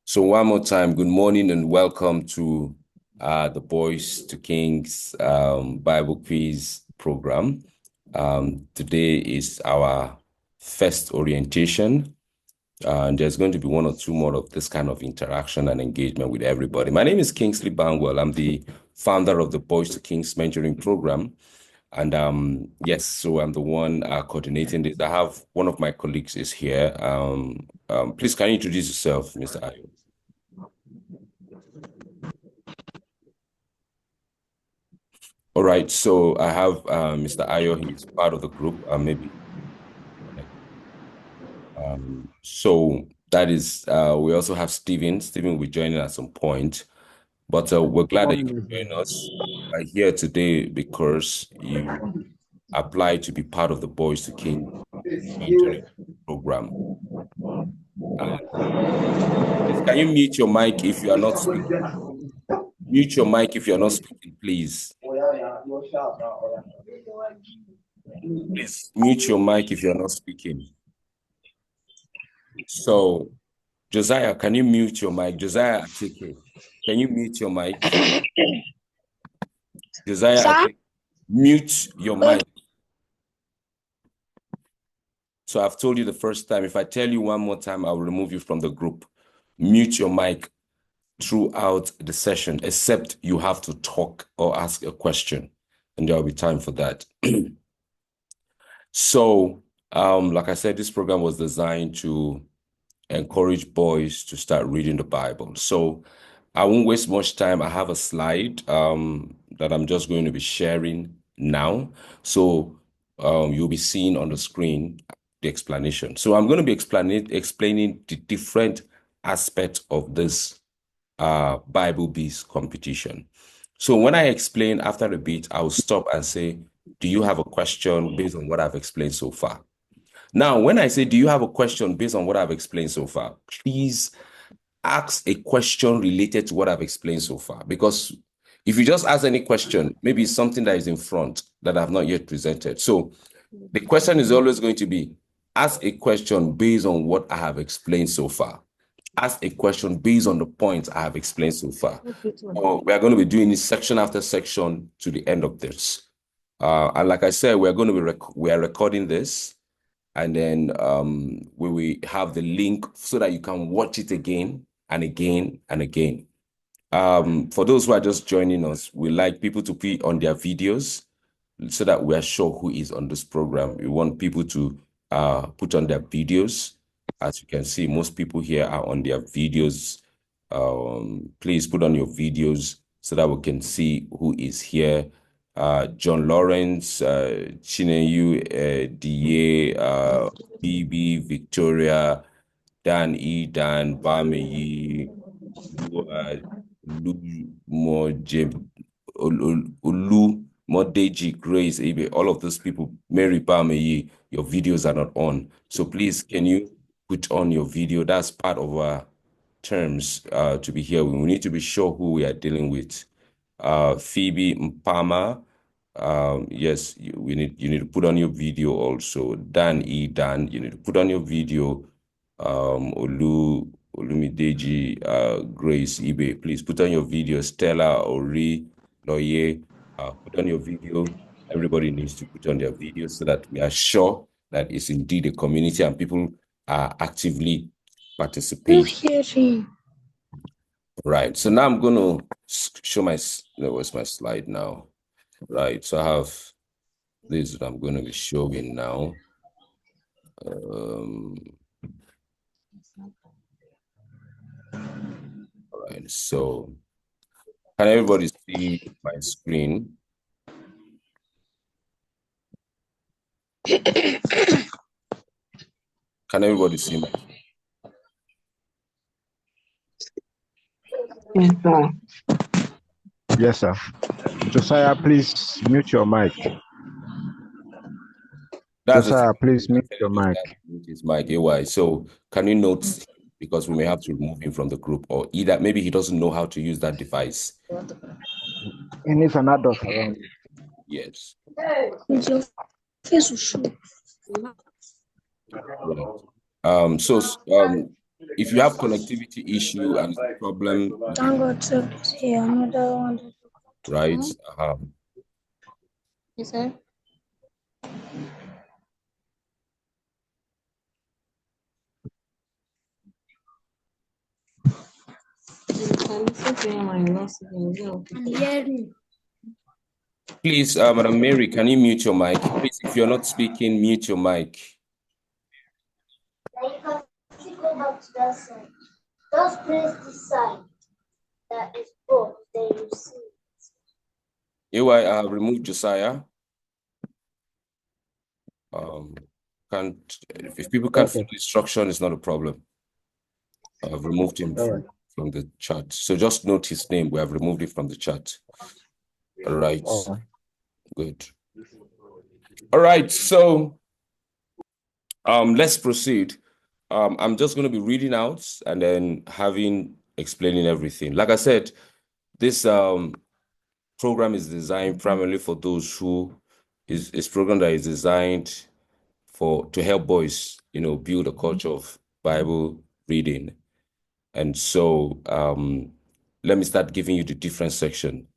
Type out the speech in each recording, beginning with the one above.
So one more time, good morning and welcome to the Boys to Kings Bible quiz program. Today is our first orientation. And there's going to be one or two more of this kind of interaction and engagement with everybody. My name is Kingsley Bangwell. I'm the founder of the Boys to Kings mentoring program. And yes, so I'm the one coordinating this. I have one of my colleagues is here. Please, can you introduce yourself, Mr. Ayo? All right, so I have Mr. Ayo. He's part of the group. Maybe. So that is. We also have Stephen. Stephen will be joining at some point. But we're glad that you can join us here today because you applied to be part of the Boys to King mentoring program. Please, can you mute your mic if you are not speaking? Mute your mic if you are not speaking, please. Please mute your mic if you are not speaking. So, Josiah, can you mute your mic? Josiah Atike, can you mute your mic? Josiah Atike, mute your mic. So I've told you the first time. If I tell you one more time, I'll remove you from the group. Mute your mic throughout the session, except you have to talk or ask a question, and there'll be time for that. So, like I said, this program was designed to encourage boys to start reading the Bible. So I won't waste much time. I have a slide that I'm just going to be sharing now. So you'll be seeing on the screen the explanation. So I'm going to be explaining the different aspects of this Bible Beast competition. So when I explain after a bit, I'll stop and say, do you have a question based on what I've explained so far? Now, when I say, do you have a question based on what I've explained so far? Please ask a question related to what I've explained so far. Because if you just ask any question, maybe it's something that is in front that I've not yet presented. So the question is always going to be, ask a question based on what I have explained so far. Ask a question based on the points I have explained so far. So we are going to be doing this section after section to the end of this. And like I said, we are recording this, and then we will have the link so that you can watch it again and again and again. For those who are just joining us, we like people to put on their videos so that we are sure who is on this program. We want people to put on their videos. As you can see, most people here are on their videos. Please put on your videos so that we can see who is here. John Lawrence, Chineyu, DA, BB, Victoria, Dan E, Dan, Bameyi, Olu, Modeji, Grace, Ibe, all of those people, Mary Bameyi, your videos are not on. So please, can you put on your video? That's part of our terms to be here. We need to be sure who we are dealing with. Phoebe Mpama, yes, you need to put on your video also. Dan E. Dan, you need to put on your video. Olumideji, Grace Ibe, please put on your video. Stella, Ori, Loye, put on your video. Everybody needs to put on their video so that we are sure that it's indeed a community and people are actively participating. Right. So now I'm going to show where's my slide now? Right. So I have this that I'm going to be showing now. All right. So can everybody see my screen? Can everybody see my screen? Yes, sir. Yes, sir. Josiah, please mute your mic. Josiah, please mute your mic. His mic, AY. So can you note, because we may have to remove him from the group, or either maybe he doesn't know how to use that device. He needs an adult around. Yes. If you have connectivity issue and problem, Thank God to see another one. right? You said? Can listen to him and not see him. Can you hear me? Please, Madam Mary, can you mute your mic? Please, if you're not speaking, mute your mic. You can still go back to that side. Just press this side that is both, then you see. I have removed Josiah. If people can't follow instruction, it's not a problem. I've removed him from the chat. So just note his name. We have removed it from the chat. All right. Good. All right. So let's proceed. I'm just going to be reading out and then explaining everything. Like I said, this program is designed primarily for those who is program that is designed to help boys, build a culture of Bible reading. And so let me start giving you the different section.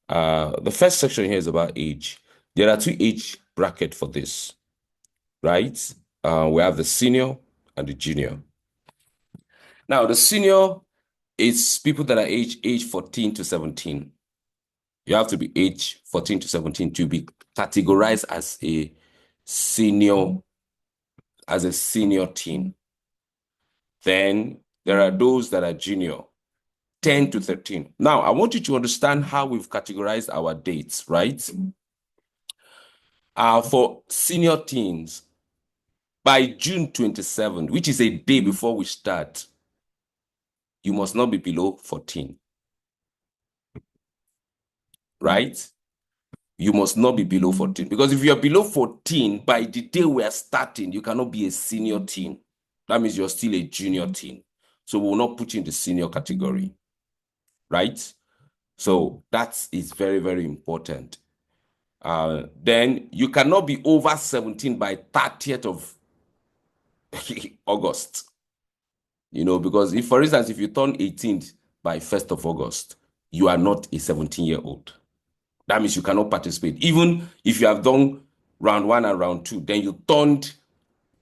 The first section here is about age. There are 2 age bracket for this, right? We have the senior and the junior. Now, the senior is people that are age 14 to 17. You have to be age 14 to 17 to be categorized as a senior teen. Then there are those that are junior, 10 to 13. Now, I want you to understand how we've categorized our dates, right? For senior teens, by June 27, which is a day before we start, you must not be below 14, right? You must not be below 14. Because if you're below 14, by the day we are starting, you cannot be a senior teen. That means you're still a junior teen. So we will not put you in the senior category, right? So that is very, very important. Then you cannot be over 17 by 30th of August. Because for instance, if you turn 18 by 1st of August, you are not a 17-year-old. That means you cannot participate. Even if you have done round 1 and round 2, then you turned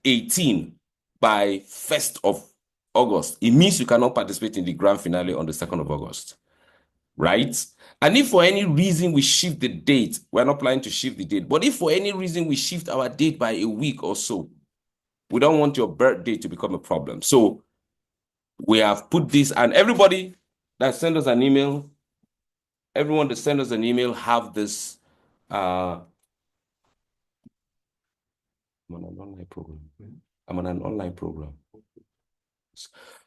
18 by 1st of August. It means you cannot participate in the grand finale on the 2nd of August, right? And if for any reason we shift the date, we're not planning to shift the date, but if for any reason we shift our date by a week or so, we don't want your birthday to become a problem. So we have put this, and everybody that sent us an email, everyone that sent us an email have this. I'm on an online program. I'm on an online program.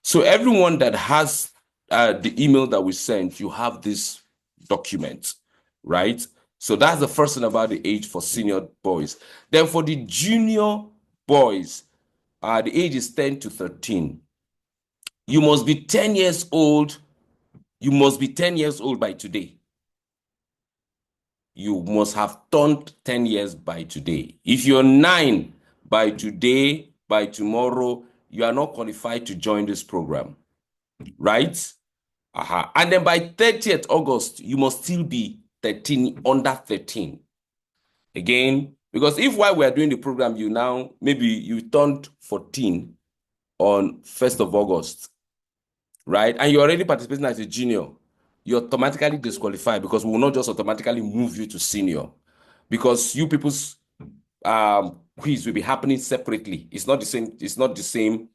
So everyone that has the email that we sent, you have this document, right? So that's the first thing about the age for senior boys. Then for the junior boys, the age is 10 to 13. You must be 10 years old. You must be 10 years old by today. You must have turned 10 years by today. If you're 9 by today, by tomorrow, you are not qualified to join this program, right? And then by 30th August, you must still be 13, under 13. Again, because if while we're doing the program, maybe you turned 14 on 1st of August, right? And you're already participating as a junior, you're automatically disqualified because we will not just automatically move you to senior because you people's quiz will be happening separately. It's not the same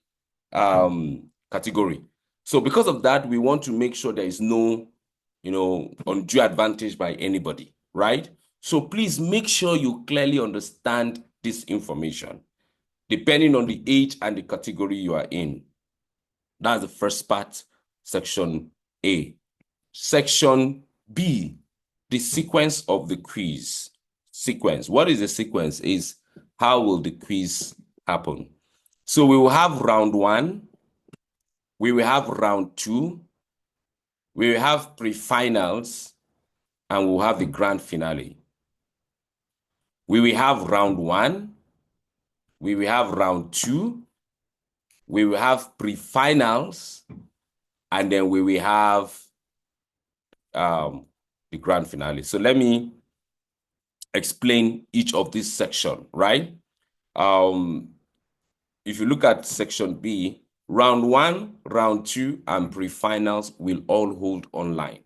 category. So because of that, we want to make sure there is no, undue advantage by anybody, right? So please make sure you clearly understand this information, depending on the age and the category you are in. That's the first part, section A. Section B, the sequence of the quiz. Sequence. What is the sequence? Is how will the quiz happen? So we will have round 1. We will have round 2. We will have pre-finals, and we'll have the grand finale. We will have round 1. We will have round 2. we will have pre-finals, and then we will have the grand finale. So let me explain each of this section, right? If you look at section B, round 1, round 2, and pre-finals will all hold online.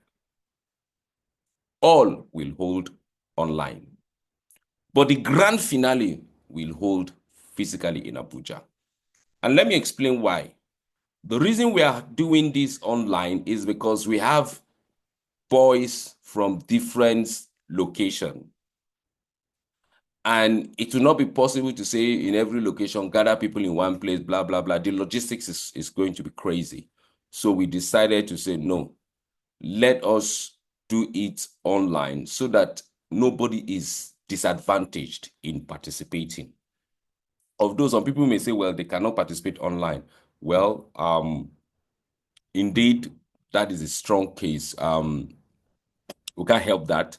All will hold online. But the grand finale will hold physically in Abuja. And let me explain why. The reason we are doing this online is because we have boys from different locations. And it will not be possible to say in every location, gather people in one place, blah, blah, blah. The logistics is going to be crazy. So we decided to say, no, let us do it online so that nobody is disadvantaged in participating. Although some people may say, well, they cannot participate online. Well, indeed, that is a strong case. We can't help that.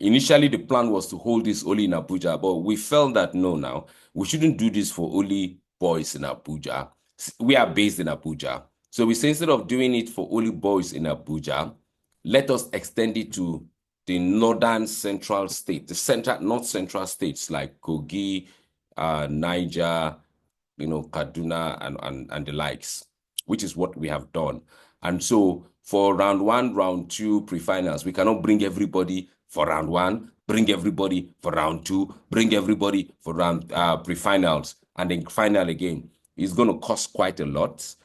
Initially, the plan was to hold this only in Abuja, but we felt that no, now we shouldn't do this for only boys in Abuja. We are based in Abuja. So we say instead of doing it for only boys in Abuja, let us extend it to the northern central state, the north central states like Kogi, Niger, Kaduna and the likes, which is what we have done. And so for round 1, round 2, pre-finals, we cannot bring everybody for round 1, bring everybody for round 2, bring everybody for round pre-finals, and then final again. It's going to cost quite a lot.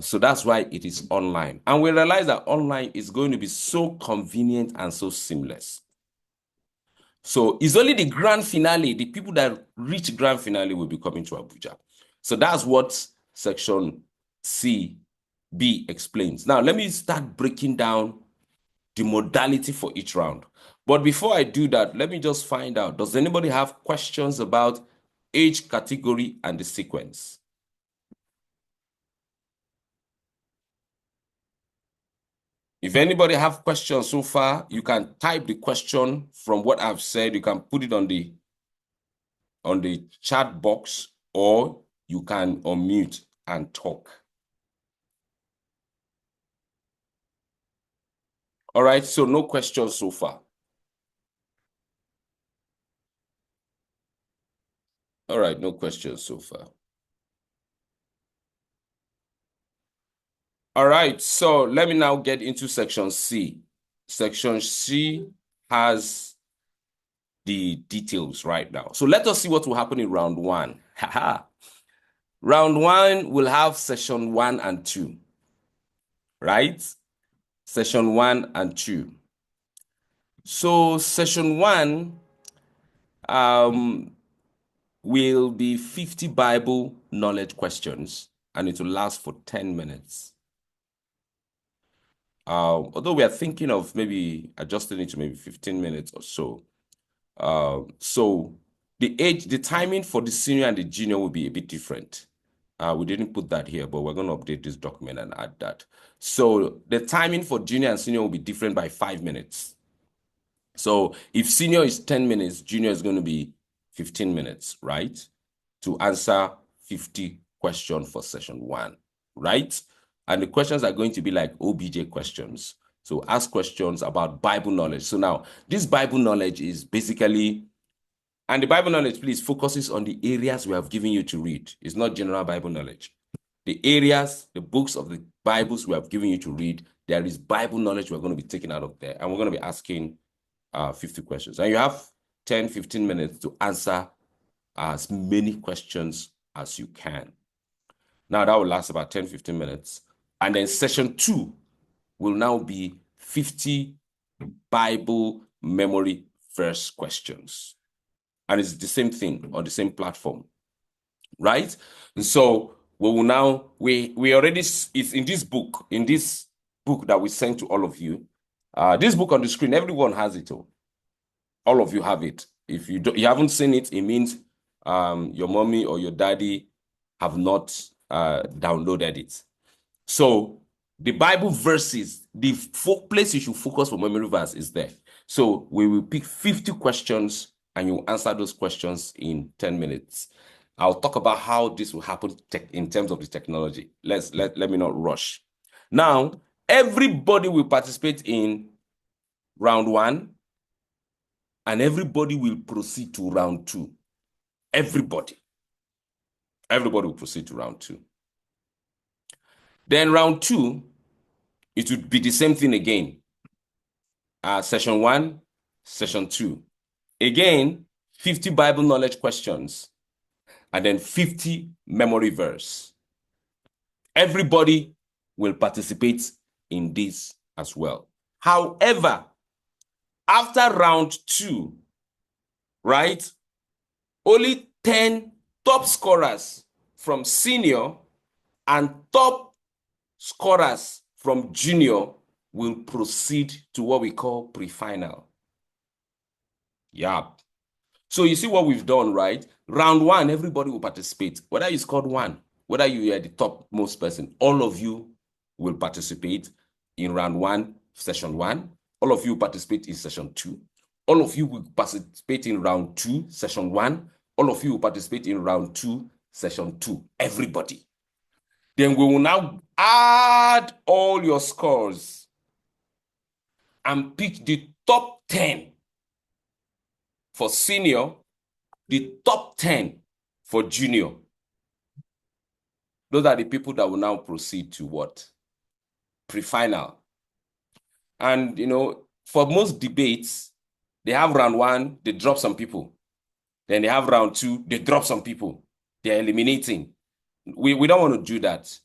So that's why it is online. And we realize that online is going to be so convenient and so seamless. So it's only the grand finale, the people that reach grand finale will be coming to Abuja. So that's what section B explains. Now, let me start breaking down the modality for each round. But before I do that, let me just find out, does anybody have questions about age category and the sequence? If anybody have questions so far, you can type the question from what I've said. You can put it on the chat box, or you can unmute and talk. All right, so no questions so far. All right, no questions so far. All right, so let me now get into section C. Section C has the details right now. So let us see what will happen in round 1. Round 1 will have session 1 and 2, right? Session 1 and 2. So session 1 will be 50 Bible knowledge questions, and it will last for 10 minutes. Although we are thinking of maybe adjusting it to maybe 15 minutes or so. So the timing for the senior and the junior will be a bit different. We didn't put that here, but we're going to update this document and add that. So the timing for junior and senior will be different by 5 minutes. So if senior is 10 minutes, junior is going to be 15 minutes, right? To answer 50 questions for session 1, right? And the questions are going to be like OBJ questions. So ask questions about Bible knowledge. So now this Bible knowledge is basically, and the Bible knowledge, please, focuses on the areas we have given you to read. It's not general Bible knowledge. The areas, the books of the Bibles we have given you to read, there is Bible knowledge we're going to be taking out of there. And we're going to be asking 50 questions. And you have 10, 15 minutes to answer as many questions as you can. Now that will last about 10, 15 minutes. And then session 2 will now be 50 Bible memory verse questions. And it's the same thing on the same platform, right? And so we will now, we already, it's in this book that we sent to all of you. This book on the screen, everyone has it. All of you have it. If you haven't seen it, it means your mommy or your daddy have not downloaded it. So the Bible verses, the place you should focus for memory verse is there. So we will pick 50 questions and you answer those questions in 10 minutes. I'll talk about how this will happen in terms of the technology. Let me not rush. Now, everybody will participate in round 1, and everybody will proceed to round 2. Everybody will proceed to round 2. Then round 2, it would be the same thing again. Session 1, session 2. Again, 50 Bible knowledge questions, and then 50 memory verse. Everybody will participate in this as well. However, after round 2, right, only 10 top scorers from senior and top scorers from junior will proceed to what we call pre-final. Yup. So you see what we've done, right? Round 1, everybody will participate. Whether you scored 1, whether you are the topmost person, all of you will participate in round 1, session 1. All of you participate in session 2. All of you will participate in round 2, session 1. All of you will participate in round 2, session 2. Everybody. Then we will now add all your scores and pick the top 10 for senior, the top 10 for junior. Those are the people that will now proceed to what? Pre-final. And, for most debates, they have round 1, they drop some people. Then they have round 2, they drop some people. They're eliminating. We don't want to do that.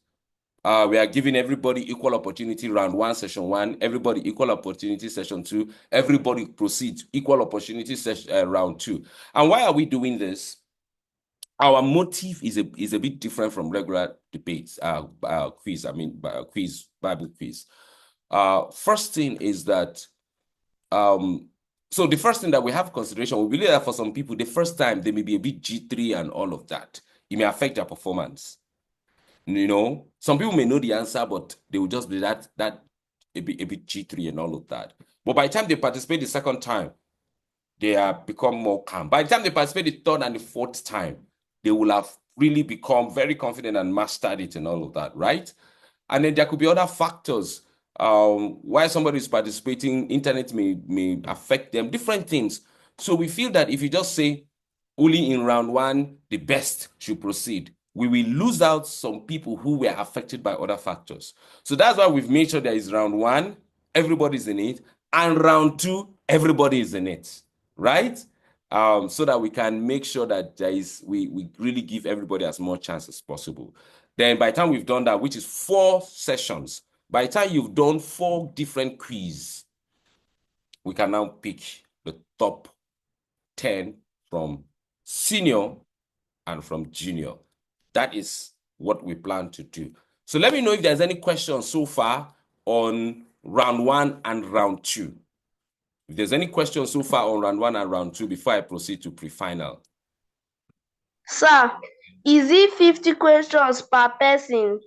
We are giving everybody equal opportunity round 1, session 1, everybody equal opportunity session 2, everybody proceeds equal opportunity round 2. And why are we doing this? Our motive is a bit different from regular debates, quiz, Bible quiz. First thing is that, so the first thing that we have consideration, we believe that for some people, the first time they may be a bit G3 and all of that. It may affect their performance. Some people may know the answer, but they will just be that a bit G3 and all of that. But by the time they participate the second time, they have become more calm. By the time they participate the third and the fourth time, they will have really become very confident and mastered it and all of that, right? And then there could be other factors. Why somebody is participating, internet may affect them, different things. So we feel that if you just say only in round 1, the best should proceed, we will lose out some people who were affected by other factors. So that's why we've made sure there is round 1, everybody's in it, and round 2, everybody is in it, right? So that we can make sure that we really give everybody as much chance as possible. Then by the time we've done that, which is 4 sessions, by the time you've done 4 different quizzes, we can now pick the top 10 from senior and from junior. That is what we plan to do. So let me know if there's any questions so far on round 1 and round 2. If there's any questions so far on round 1 and round 2 before I proceed to pre-final. Sir, is it 50 questions per person?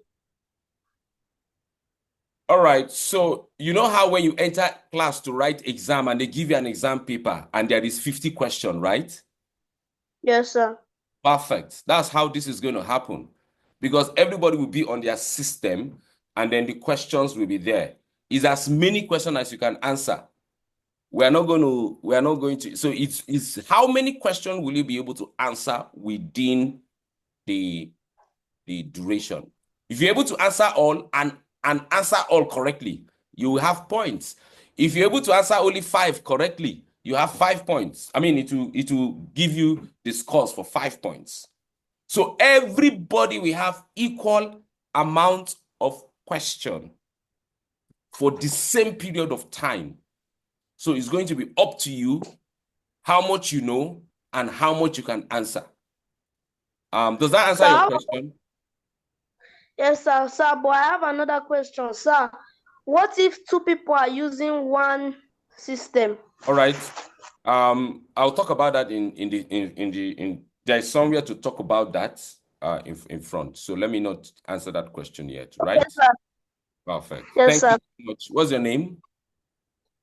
All right, so you know how when you enter class to write exam and they give you an exam paper and there is 50 questions, right? Yes, sir. Perfect. That's how this is going to happen, because everybody will be on their system and then the questions will be there. It's as many questions as you can answer. We are not going to, so it's how many questions will you be able to answer within the duration? If you're able to answer all and answer all correctly, you will have points. If you're able to answer only 5 correctly, you have 5 points. I mean, it will give you the scores for 5 points. So everybody will have equal amount of question for the same period of time. So it's going to be up to you how much you know and how much you can answer. Does that answer your question? Yes, sir. Sir, but I have another question, sir. What if 2 people are using one system? All right. I'll talk about that in there's somewhere to talk about that in front. So let me not answer that question yet, right? Yes, sir. Perfect. Yes, Thank sir. you so much. What's your name?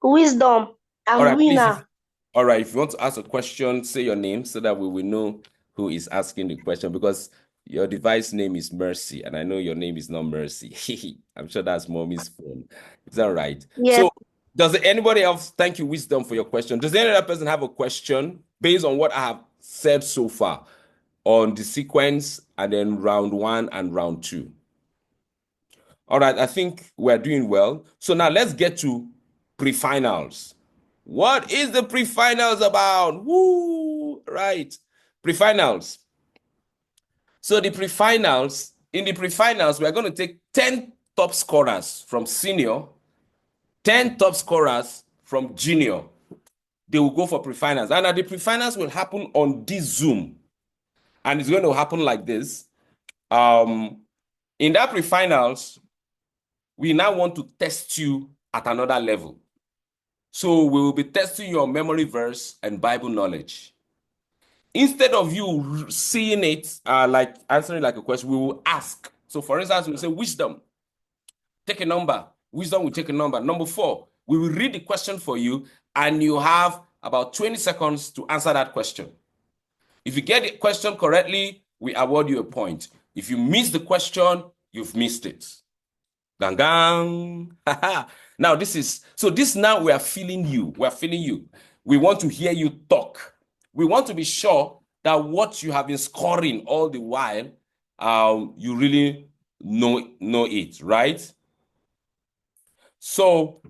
Wisdom All and right, please. winner. All right, if you want to ask a question, say your name so that we will know who is asking the question, because your device name is Mercy, and I know your name is not Mercy. I'm sure that's mommy's phone. Is that right? Yes. So does anybody else, thank you, Wisdom, for your question. Does any other person have a question based on what I have said so far on the sequence and then round 1 and round 2? All right, I think we're doing well. So now let's get to pre-finals. What is the pre-finals about? Woo! Right. Pre-finals. So the pre-finals, in the pre-finals, we're going to take 10 top scorers from senior, 10 top scorers from junior. They will go for pre-finals. And the pre-finals will happen on this Zoom. And it's going to happen like this. In that pre-finals, we now want to test you at another level. So we will be testing your memory verse and Bible knowledge. Instead of you seeing it like answering like a question, we will ask. So for instance, we'll say wisdom, take a number. Wisdom will take a number. Number 4, we will read the question for you and you have about 20 seconds to answer that question. If you get the question correctly, we award you a point. If you miss the question, you've missed it. Gang, gang. Now now we are feeling you. We are feeling you. We want to hear you talk. We want to be sure that what you have been scoring all the while, you really know it, right? So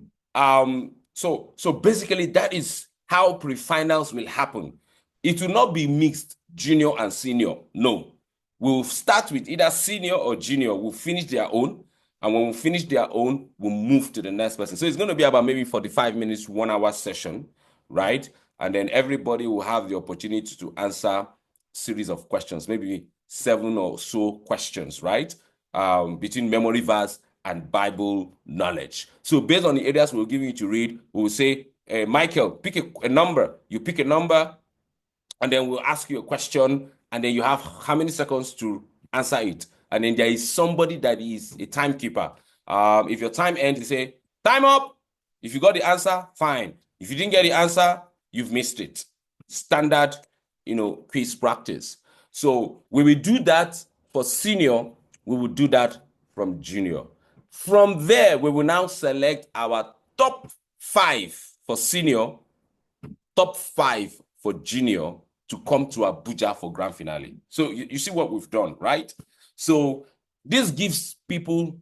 basically that is how pre-finals will happen. It will not be mixed junior and senior. No. We'll start with either senior or junior. We'll finish their own. And when we finish their own, we'll move to the next person. So it's going to be about maybe 45 minutes, 1 hour session, right? And then everybody will have the opportunity to answer series of questions, maybe 7 or so questions, right? Between memory verse and Bible knowledge. So based on the areas we'll give you to read, we'll say, Michael, pick a number. You pick a number, and then we'll ask you a question, and then you have how many seconds to answer it. And then there is somebody that is a timekeeper. If your time ends, you say, time up. If you got the answer, fine. If you didn't get the answer, you've missed it. Standard, quiz practice. So we will do that for senior. We will do that from junior. From there, we will now select our top 5 for senior, top 5 for junior to come to Abuja for grand finale. So you see what we've done, right? So this gives people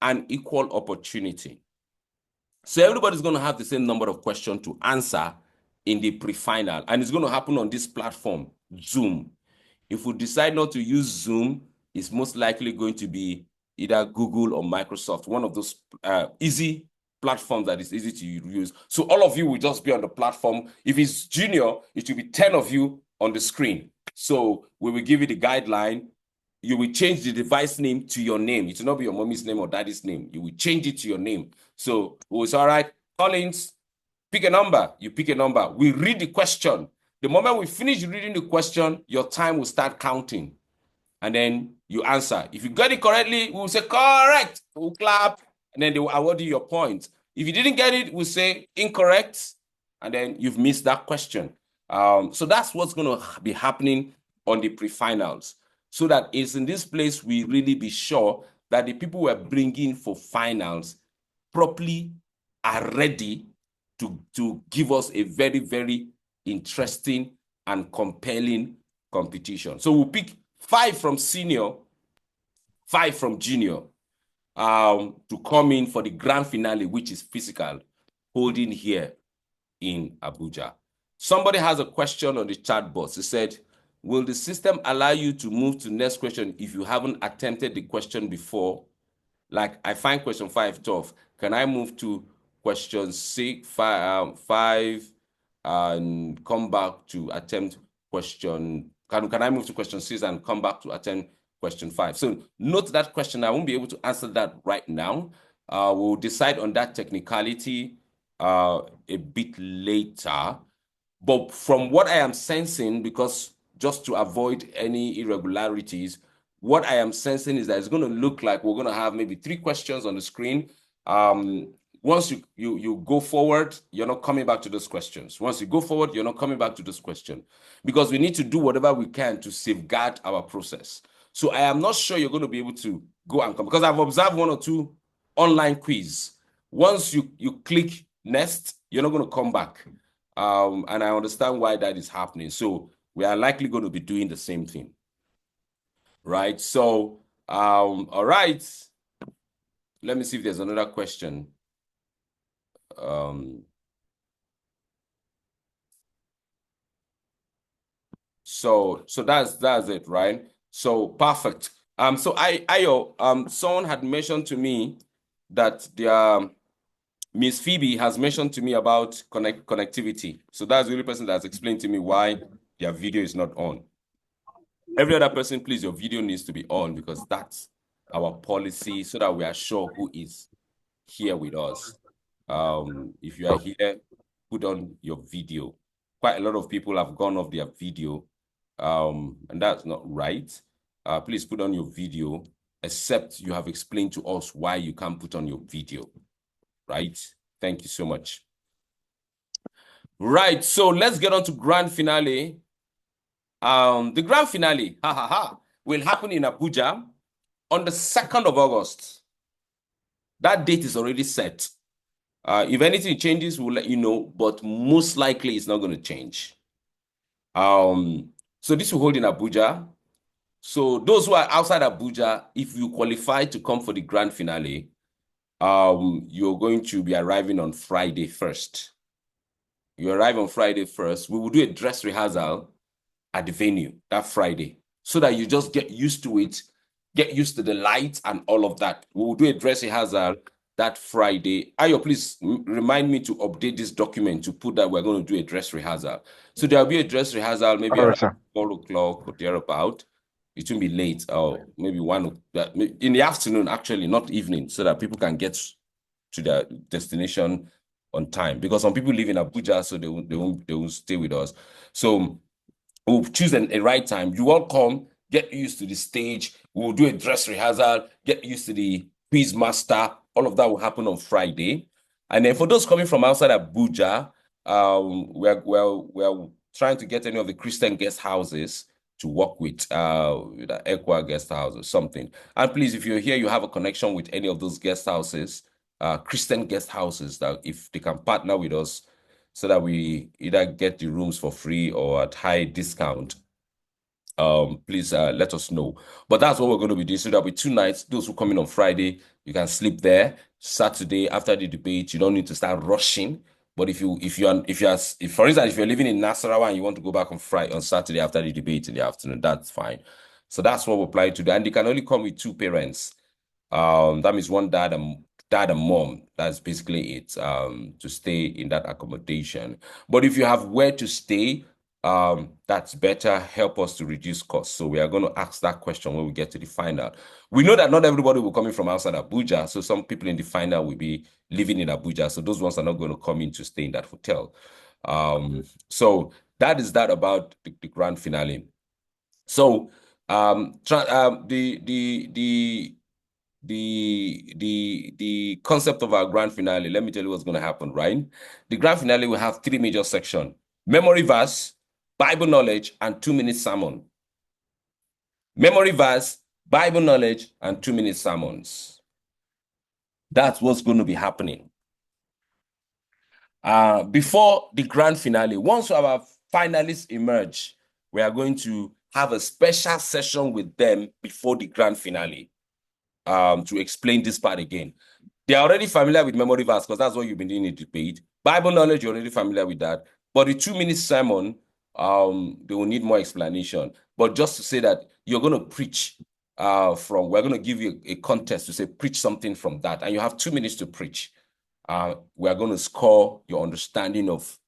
an equal opportunity. So everybody's going to have the same number of questions to answer in the pre-final, and it's going to happen on this platform, Zoom. If we decide not to use Zoom, it's most likely going to be either Google or Microsoft, one of those easy platforms that is easy to use. So all of you will just be on the platform. If it's junior, it will be 10 of you on the screen. So we will give you the guideline. You will change the device name to your name. It will not be your mommy's name or daddy's name. You will change it to your name. So it's all right. Collins, pick a number. You pick a number. We read the question. The moment we finish reading the question, your time will start counting. And then you answer. If you got it correctly, we will say correct. We'll clap. And then they will award you your point. If you didn't get it, we'll say incorrect. And then you've missed that question. So that's what's going to be happening on the pre-finals. So that it's in this place we really be sure that the people we're bringing for finals properly are ready to give us a very, very interesting and compelling competition. So we'll pick 5 from senior, 5 from junior, to come in for the grand finale, which is physical, holding here in Abuja. Somebody has a question on the chat box. He said, will the system allow you to move to the next question if you haven't attempted the question before? Like, I find question 5 tough. Can I move to question 6, 5 and come back to attempt question? Can I move to question 6 and come back to attempt question 5? So note that question. I won't be able to answer that right now. We'll decide on that technicality a bit later. But from what I am sensing, because just to avoid any irregularities, what I am sensing is that it's going to look like we're going to have maybe 3 questions on the screen. once you go forward, you're not coming back to those questions. Once you go forward, you're not coming back to this question, because we need to do whatever we can to safeguard our process. So I am not sure you're going to be able to go and come, because I've observed 1 or 2 online quiz. Once you click next, you're not going to come back. And I understand why that is happening. So we are likely going to be doing the same thing. Right? So, all right. Let me see if there's another question. So that's it, right? So perfect. So Ayo, someone had mentioned to me that the Miss Phoebe has mentioned to me about connectivity. So that's the only person that's explained to me why their video is not on. Every other person, please, your video needs to be on, because that's our policy, so that we are sure who is here with us. If you are here, put on your video. Quite a lot of people have gone off their video, and that's not right. Please put on your video, except you have explained to us why you can't put on your video, right? Thank you so much. Right, so let's get on to grand finale. The grand finale, will happen in Abuja on the 2nd of August. That date is already set. If anything changes, we'll let you know, but most likely it's not going to change. So this will hold in Abuja. So those who are outside Abuja, if you qualify to come for the grand finale, you're going to be arriving on Friday 1st. You arrive on Friday 1st. We will do a dress rehearsal at the venue that Friday, so that you just get used to it, get used to the lights and all of that. We will do a dress rehearsal that Friday. Ayo, please remind me to update this document to put that we're going to do a dress rehearsal. So there'll be a dress rehearsal maybe around 4 o'clock or thereabout. It won't be late, or maybe 1 in the afternoon, actually, not evening, so that people can get to their destination on time. Because some people live in Abuja, so they won't stay with us. So we'll choose a right time. You all come, get used to the stage. We'll do a dress rehearsal, get used to the quiz master. All of that will happen on Friday. And then for those coming from outside Abuja, we're trying to get any of the Christian guest houses to work with the Equa guest house or something. And please, if you're here, you have a connection with any of those guest houses, Christian guest houses, that if they can partner with us, so that we either get the rooms for free or at high discount, please let us know. But that's what we're going to be doing. So there'll be 2 nights. Those who come in on Friday, you can sleep there. Saturday, after the debate, you don't need to start rushing. But if for instance, if you're living in Nasarawa and you want to go back on Saturday after the debate in the afternoon, that's fine. So that's what we're planning to do. And they can only come with 2 parents. That means one dad and mom. That's basically it, to stay in that accommodation. But if you have where to stay, that's better. Help us to reduce costs. So we are going to ask that question when we get to the final. We know that not everybody will come in from outside Abuja. So some people in the final will be living in Abuja. So those ones are not going to come in to stay in that hotel. So that is that about the grand finale. So the concept of our grand finale, let me tell you what's going to happen, right? The grand finale will have 3 major sections: memory verse, Bible knowledge, and 2-minute sermon. Memory verse, Bible knowledge, and 2-minute sermons. That's what's going to be happening. Before the grand finale, once our finalists emerge, we are going to have a special session with them before the grand finale, to explain this part again. They're already familiar with memory verse, because that's what you've been doing in the debate. Bible knowledge, you're already familiar with that. But the 2-minute sermon, they will need more explanation. But just to say that you're going to preach we're going to give you a contest to say, preach something from that. And you have 2 minutes to preach. We are going to score your understanding of,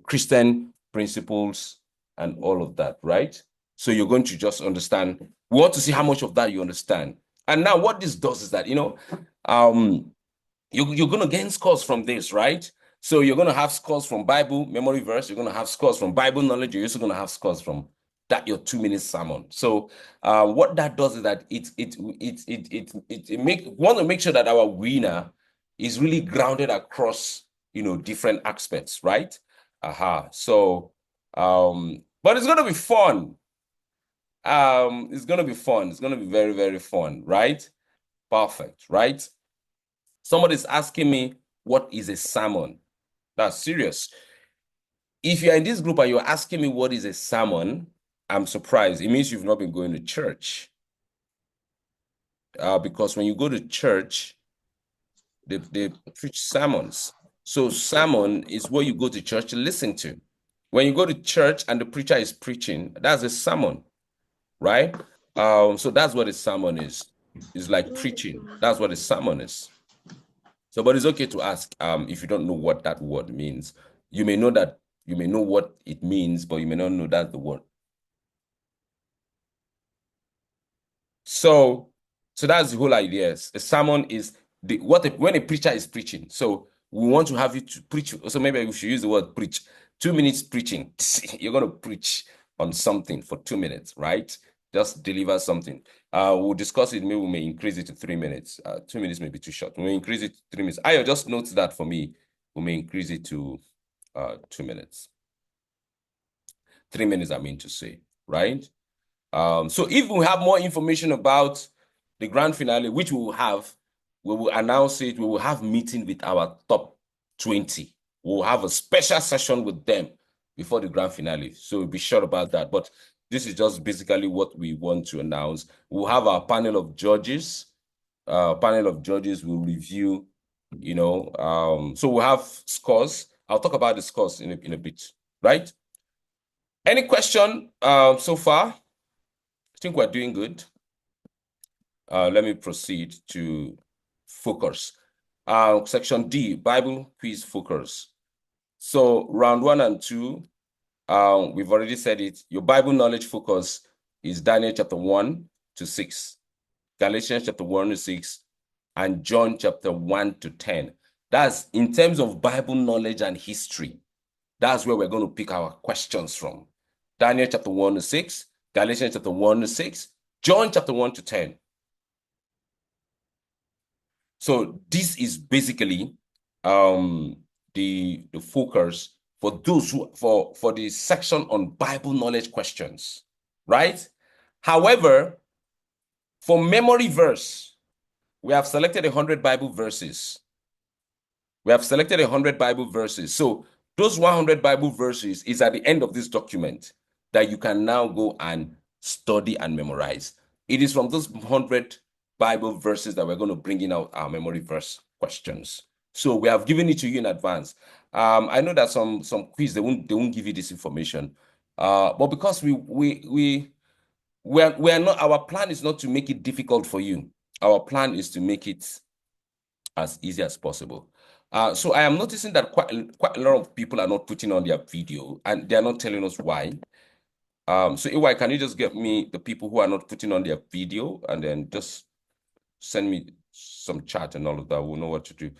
Christian principles and all of that, right? So you're going to just understand. We want to see how much of that you understand. And now what this does is that, you're going to gain scores from this, right? So you're going to have scores from Bible, memory verse. You're going to have scores from Bible knowledge. You're also going to have scores from that your 2 minute sermon. So what that does is that want to make sure that our winner is really grounded across, different aspects, right? So but it's gonna be fun. It's gonna be fun. It's gonna be very, very fun, right? Perfect, right? Somebody's asking me, what is a sermon? That's serious. If you're in this group and you're asking me what is a sermon, I'm surprised. It means you've not been going to church. Because when you go to church, they preach sermons. So sermon is what you go to church to listen to. When you go to church and the preacher is preaching, that's a sermon, right? So that's what a sermon is. It's like preaching. That's what a sermon is. So, but it's okay to ask if you don't know what that word means. You may know what it means, but you may not know that's the word. So that's the whole idea. A sermon is when a preacher is preaching. So we want to have you to preach. So maybe we should use the word preach. 2 minutes preaching. You're going to preach on something for 2 minutes, right? Just deliver something. We'll discuss it. Maybe we may increase it to 3 minutes. 2 minutes may be too short. We may increase it to 3 minutes. Just note that for me. We may increase it to 2 minutes. 3 minutes, I mean to say, right? So if we have more information about the grand finale, which we will announce it. We will have meeting with our top 20. We'll have a special session with them before the grand finale. So be sure about that. But this is just basically what we want to announce. We'll have our panel of judges. Panel of judges will review, so we'll have scores. I'll talk about the scores in a bit, right? Any question so far? I think we're doing good. Let me proceed to focus. Section D, Bible quiz focus. So round 1 and 2, we've already said it. Your Bible knowledge focus is Daniel chapter 1 to 6, Galatians chapter 1 to 6, and John chapter 1 to 10. That's in terms of Bible knowledge and history. That's where we're going to pick our questions from. Daniel chapter 1 to 6, Galatians chapter 1 to 6, John chapter 1 to 10. So this is basically the focus for those who for the section on Bible knowledge questions, right? However, for memory verse, we have selected 100 Bible verses. We have selected 100 Bible verses. So those 100 Bible verses is at the end of this document that you can now go and study and memorize. It is from those 100 Bible verses that we're going to bring in our memory verse questions. So we have given it to you in advance. I know that some quiz they won't give you this information, but because we are not, our plan is not to make it difficult for you. Our plan is to make it as easy as possible. So I am noticing that quite a lot of people are not putting on their video, and they are not telling us why. So EY, can you just get me the people who are not putting on their video, and then just send me some chat and all of that. We'll know what to do.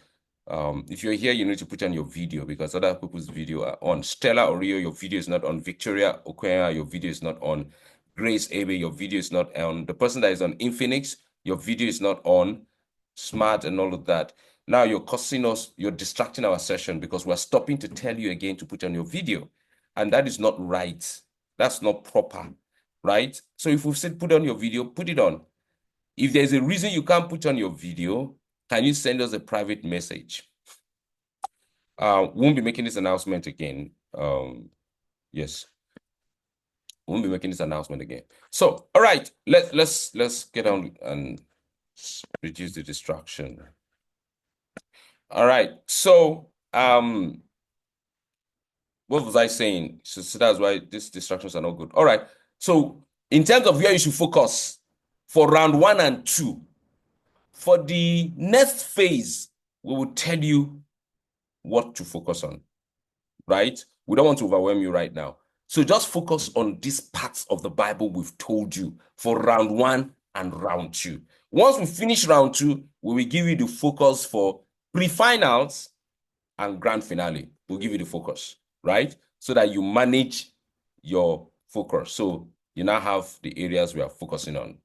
If you're here, you need to put on your video because other people's video are on. Stella Orio, your video is not on. Victoria Okwenya, your video is not on. Grace Abe, your video is not on. The person that is on Infinix, your video is not on. Smart and all of that. Now you're causing us, you're distracting our session because we're stopping to tell you again to put on your video. And that is not right. That's not proper, right? So if we've said put on your video, put it on. If there's a reason you can't put on your video, can you send us a private message? We won't be making this announcement again. Yes. We won't be making this announcement again. So, all right, let's get on and reduce the distraction. All right. So, what was I saying? So that's why these distractions are not good. All right. So, in terms of where you should focus for round 1 and 2, for the next phase, we will tell you what to focus on, right? We don't want to overwhelm you right now. So just focus on these parts of the Bible we've told you for round 1 and round 2. Once we finish round 2, we will give you the focus for pre-finals and grand finale. We'll give you the focus, right? So that you manage your focus. So you now have the areas we are focusing on.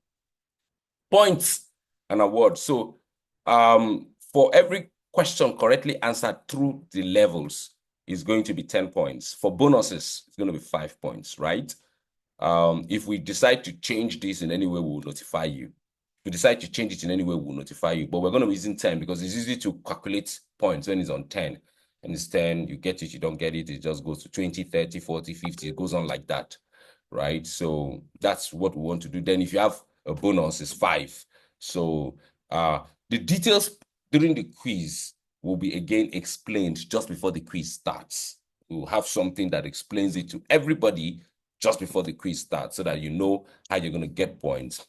Points and awards. So for every question correctly answered through the levels is going to be 10 points. For bonuses, it's going to be 5 points, right? If we decide to change this in any way, we'll notify you. If we decide to change it in any way, we'll notify you. But we're going to be using 10 because it's easy to calculate points when it's on 10. And it's 10, you get it, you don't get it, it just goes to 20, 30, 40, 50, it goes on like that, right? So that's what we want to do. Then if you have a bonus, it's 5. So the details during the quiz will be again explained just before the quiz starts. We'll have something that explains it to everybody just before the quiz starts so that you know how you're going to get points.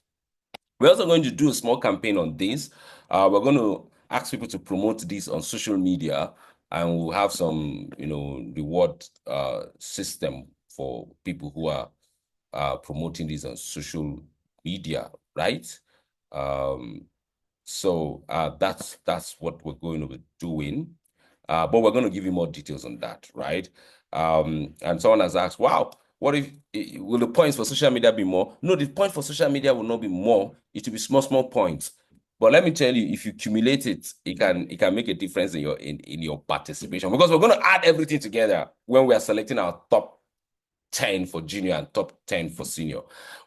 We're also going to do a small campaign on this. We're going to ask people to promote this on social media, and we'll have some, reward system for people who are promoting this on social media, right? So that's what we're going to be doing. But we're going to give you more details on that, right? And someone has asked, wow, what if, will the points for social media be more? No, the point for social media will not be more. It will be small points. But let me tell you, if you accumulate it, it can make a difference in your participation, because we're going to add everything together when we are selecting our top 10 for junior and top 10 for senior.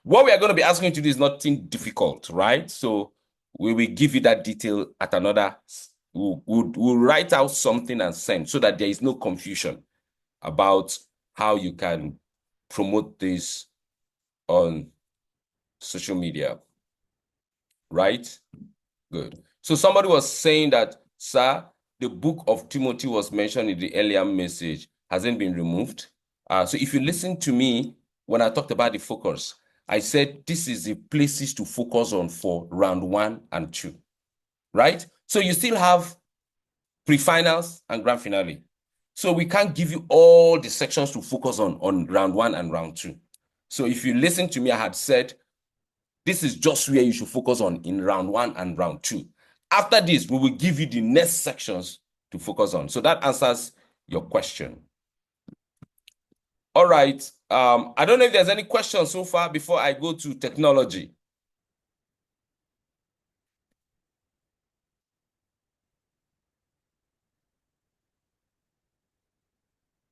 What we are going to be asking you to do is nothing difficult, right? So we will give you that detail at another. We'll write out something and send so that there is no confusion about how you can promote this on social media, right? Good. So somebody was saying that, sir, the book of Timothy was mentioned in the earlier message, hasn't been removed. So if you listen to me, when I talked about the focus, I said this is the places to focus on for round 1 and 2, right? So you still have pre-finals and grand finale. So we can't give you all the sections to focus on round 1 and round 2. So if you listen to me, I had said, this is just where you should focus on in round 1 and round 2. After this, we will give you the next sections to focus on. So that answers your question. All right. I don't know if there's any questions so far before I go to technology.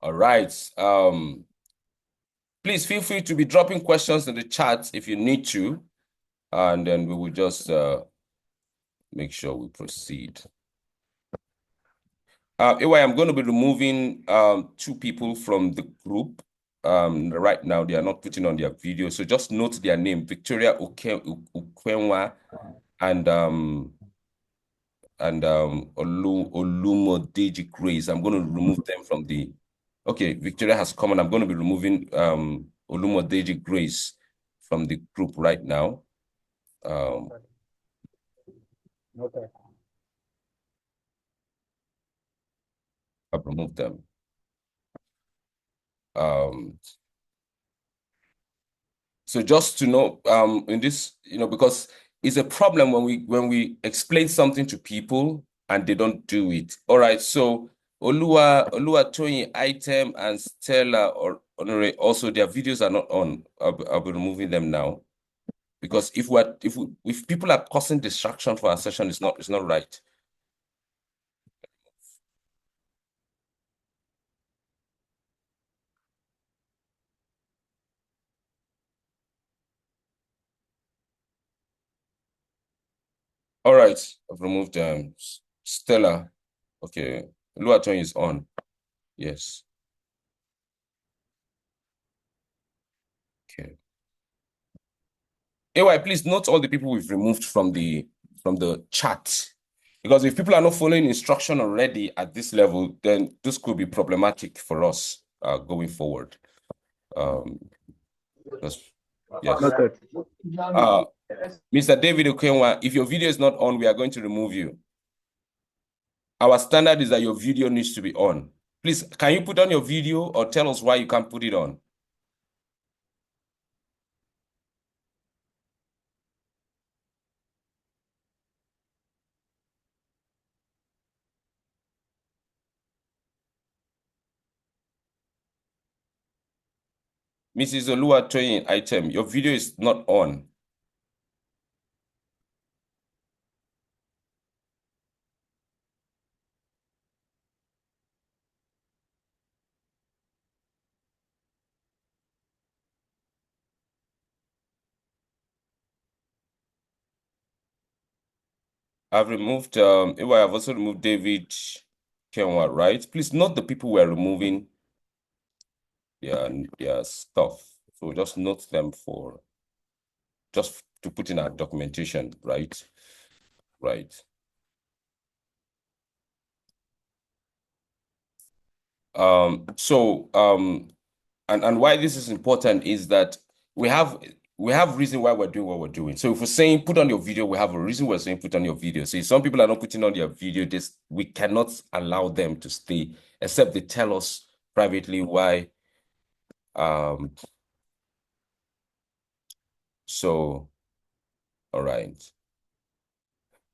All right. Please feel free to be dropping questions in the chat if you need to, and then we will just make sure we proceed. Anyway, I'm going to be removing 2 people from the group. Right now, they are not putting on their video, so just note their name: Victoria Ukwenwa and Olumodeji Grace. I'm going to remove them from the. Okay, Victoria has come, and I'm going to be removing Olumodeji Grace from the group right now. Okay. I've removed them. So just to know, in this, because it's a problem when we explain something to people and they don't do it. All right, so Olua Toyin, Item, and Stella or Honore, also their videos are not on. I'll be removing them now, because if people are causing distraction for our session, it's not right. All right, I've removed Stella. Okay, Olua Toyin is on. Yes. Okay. AY, please note all the people we've removed from the chat, because if people are not following instruction already at this level, then this could be problematic for us going forward. Yes. Noted. Mr. David Okenwa, if your video is not on, we are going to remove you. Our standard is that your video needs to be on. Please, can you put on your video or tell us why you can't put it on? Mrs. Oluwatoyin item, your video is not on. I've removed I've also removed David Kenwa, right? Please note the people we're removing their stuff. So just note them for just to put in our documentation, right? Right. And why this is important is that we have reason why we're doing what we're doing. So if we're saying put on your video, we have a reason we're saying put on your video. So if some people are not putting on their video, we cannot allow them to stay except they tell us privately why. So all right.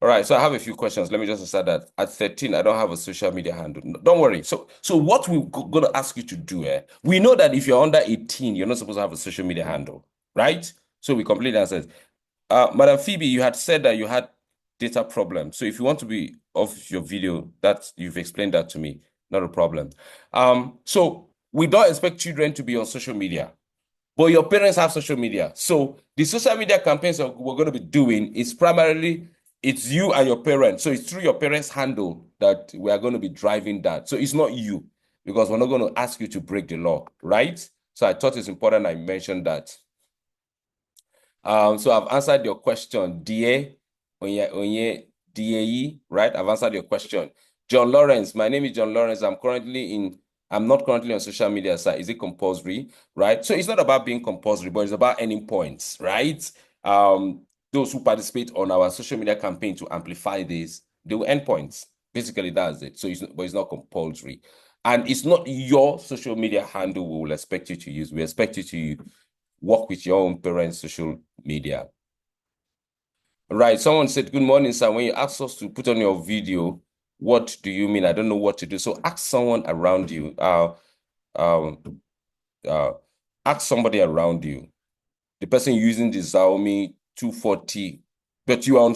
All right, so I have a few questions. Let me just answer that. At 13, I don't have a social media handle. No, don't worry. So what we're going to ask you to do, we know that if you're under 18, you're not supposed to have a social media handle, right? So we completely answered. Madam Phoebe, you had said that you had data problems. So if you want to be off your video, you've explained that to me, not a problem. So we don't expect children to be on social media. But your parents have social media. So the social media campaigns that we're going to be doing is primarily it's you and your parents. So it's through your parents' handle that we are going to be driving that. So it's not you because we're not going to ask you to break the law, right? So I thought it's important I mentioned that. So I've answered your question, DA, Onye, DAE, right? I've answered your question. John Lawrence, my name is John Lawrence. I'm not currently on social media, sir. Is it compulsory, right? So it's not about being compulsory, but it's about earning points, right? Those who participate on our social media campaign to amplify this, they will earn points. Basically, that's it. So but it's not compulsory. And it's not your social media handle we will expect you to use. We expect you to work with your own parents' social media. Right. Someone said, good morning, sir. When you ask us to put on your video, what do you mean? I don't know what to do. So ask someone around you. Um, uh, ask somebody around you. The person using the Xiaomi 240, but your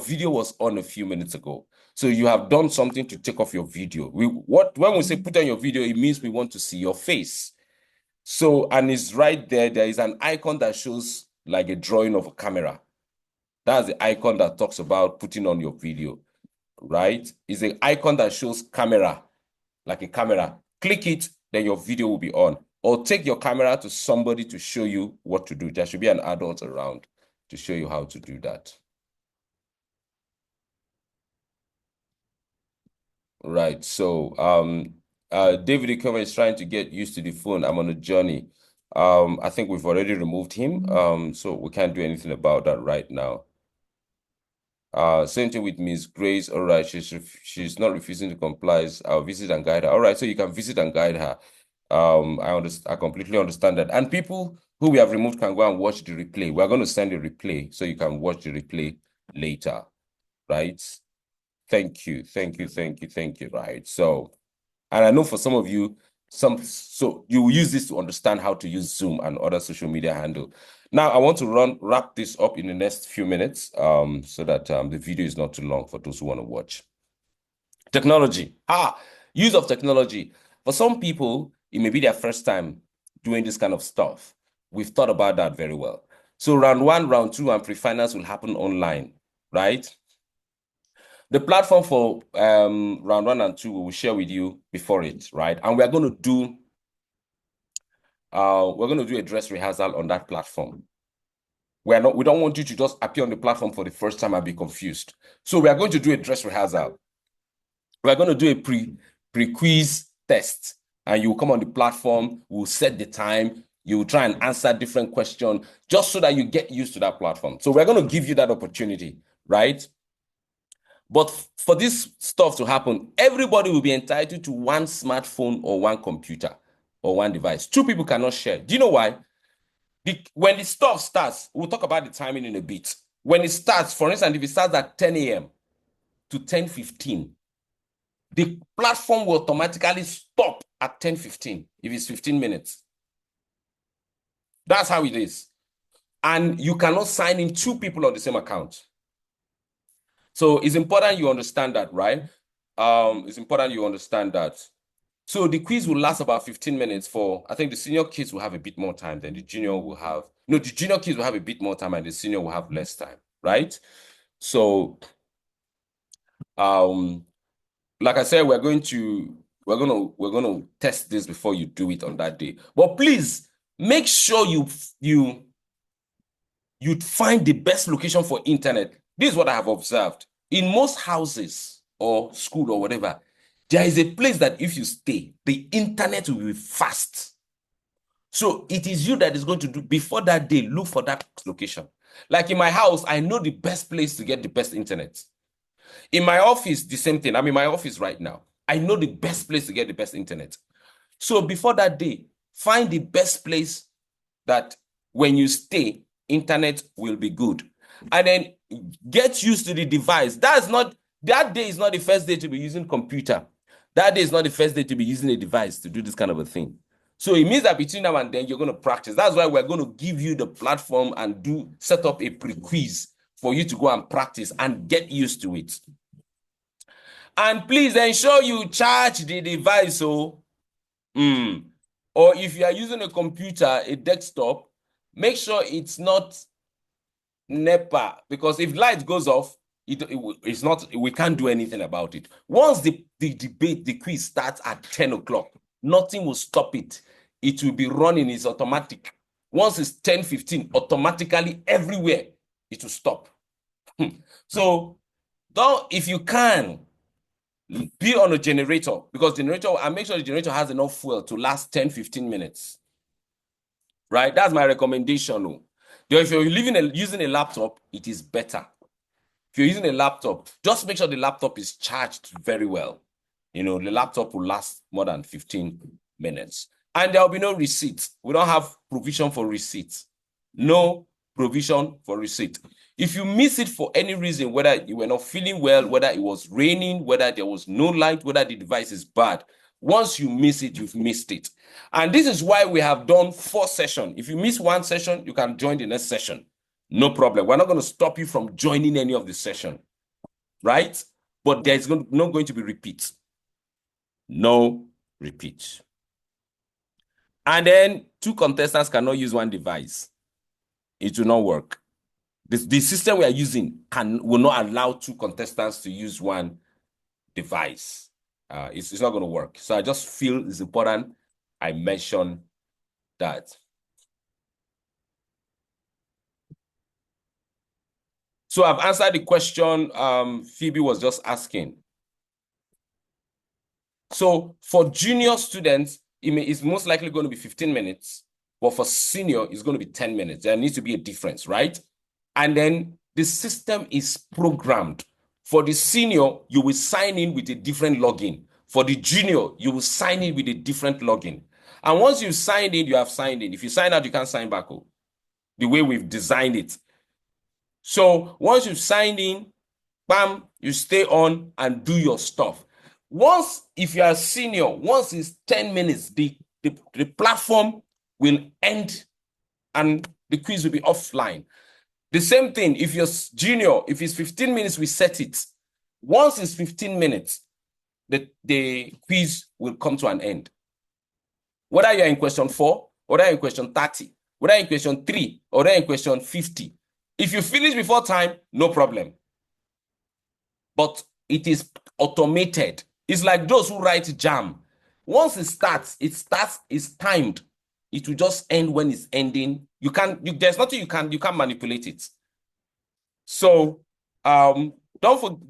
video was on a few minutes ago. So you have done something to take off your video. When we say put on your video, it means we want to see your face. So, and it's right there. There is an icon that shows like a drawing of a camera. That's the icon that talks about putting on your video, right? It's an icon that shows camera, like a camera. Click it, then your video will be on. Or take your camera to somebody to show you what to do. There should be an adult around to show you how to do that. Right. So, David Ikoma is trying to get used to the phone. I'm on a journey. I think we've already removed him. So we can't do anything about that right now. Same thing with Miss Grace. All right, she's not refusing to comply. I'll visit and guide her. All right, so you can visit and guide her. I completely understand that. And people who we have removed can go and watch the replay. We're going to send a replay so you can watch the replay later, right? Thank you. Right. So, and I know for some of you, so you will use this to understand how to use Zoom and other social media handle. Now, I want to wrap this up in the next few minutes, so that the video is not too long for those who want to watch. Technology. Use of technology. For some people, it may be their first time doing this kind of stuff. We've thought about that very well. So round 1, round 2, and pre-finals will happen online, right? The platform for round 1 and 2 we will share with you before it, right? And we're going to do a dress rehearsal on that platform. We don't want you to just appear on the platform for the first time and be confused. So we are going to do a dress rehearsal. We're going to do a pre-quiz test, and you will come on the platform, we'll set the time, you will try and answer different questions just so that you get used to that platform. So we're going to give you that opportunity, right? But for this stuff to happen, everybody will be entitled to one smartphone or one computer or one device. 2 people cannot share. Do you know why? When the stuff starts, we'll talk about the timing in a bit. When it starts, for instance, if it starts at 10 a.m. to 10:15, the platform will automatically stop at 10:15 if it's 15 minutes. That's how it is. And you cannot sign in 2 people on the same account. So it's important you understand that, right? It's important you understand that. So the quiz will last about 15 minutes for, I think the senior kids will have a bit more time than the junior will have. No, the junior kids will have a bit more time and the senior will have less time, right? So, like I said, we're going to test this before you do it on that day. But please make sure you'd find the best location for internet. This is what I have observed. In most houses or school or whatever, there is a place that if you stay, the internet will be fast. So it is you that is going to do, before that day, look for that location. Like in my house, I know the best place to get the best internet. In my office, the same thing. I'm in my office right now. I know the best place to get the best internet. So before that day, find the best place that when you stay, internet will be good. And then get used to the device. That day is not the first day to be using computer. That day is not the first day to be using a device to do this kind of a thing. So it means that between now and then, you're going to practice. That's why we're going to give you the platform and set up a pre-quiz for you to go and practice and get used to it. And please ensure you charge the device. Or if you are using a computer, a desktop, make sure it's not NEPA, because if light goes off, it's not, we can't do anything about it. Once the debate, the quiz starts at 10 o'clock, nothing will stop it. It will be running, it's automatic. Once it's 10:15, automatically everywhere, it will stop. So if you can, be on a generator, because generator, and make sure the generator has enough fuel to last 10-15 minutes. Right? That's my recommendation. If you're using a laptop, it is better. If you're using a laptop, just make sure the laptop is charged very well. The laptop will last more than 15 minutes. And there will be no receipt. We don't have provision for receipt. No provision for receipt. If you miss it for any reason, whether you were not feeling well, whether it was raining, whether there was no light, whether the device is bad, once you miss it, you've missed it. And this is why we have done 4 sessions. If you miss one session, you can join the next session. No problem. We're not going to stop you from joining any of the session, right? But there's not going to be repeats. No repeat. And then 2 contestants cannot use one device. It will not work. The system we are using will not allow 2 contestants to use one device. It's not going to work. So I just feel it's important I mention that. So I've answered the question Phoebe was just asking. So for junior students, it's most likely going to be 15 minutes, but for senior, it's going to be 10 minutes. There needs to be a difference, right? And then the system is programmed. For the senior, you will sign in with a different login. For the junior, you will sign in with a different login. And once you sign in, you have signed in. If you sign out, you can't sign back. The way we've designed it. So once you've signed in, bam, you stay on and do your stuff. If you are a senior, once it's 10 minutes, the platform will end and the quiz will be offline. The same thing, if you're junior, if it's 15 minutes, we set it. Once it's 15 minutes, the quiz will come to an end. Whether you're in question 4, whether you're in question 30, whether you're in question 3, or whether you're in question 50. If you finish before time, no problem. But it is automated. It's like those who write JAM. Once it starts, it's timed. It will just end when it's ending. There's nothing you can't manipulate it. So don't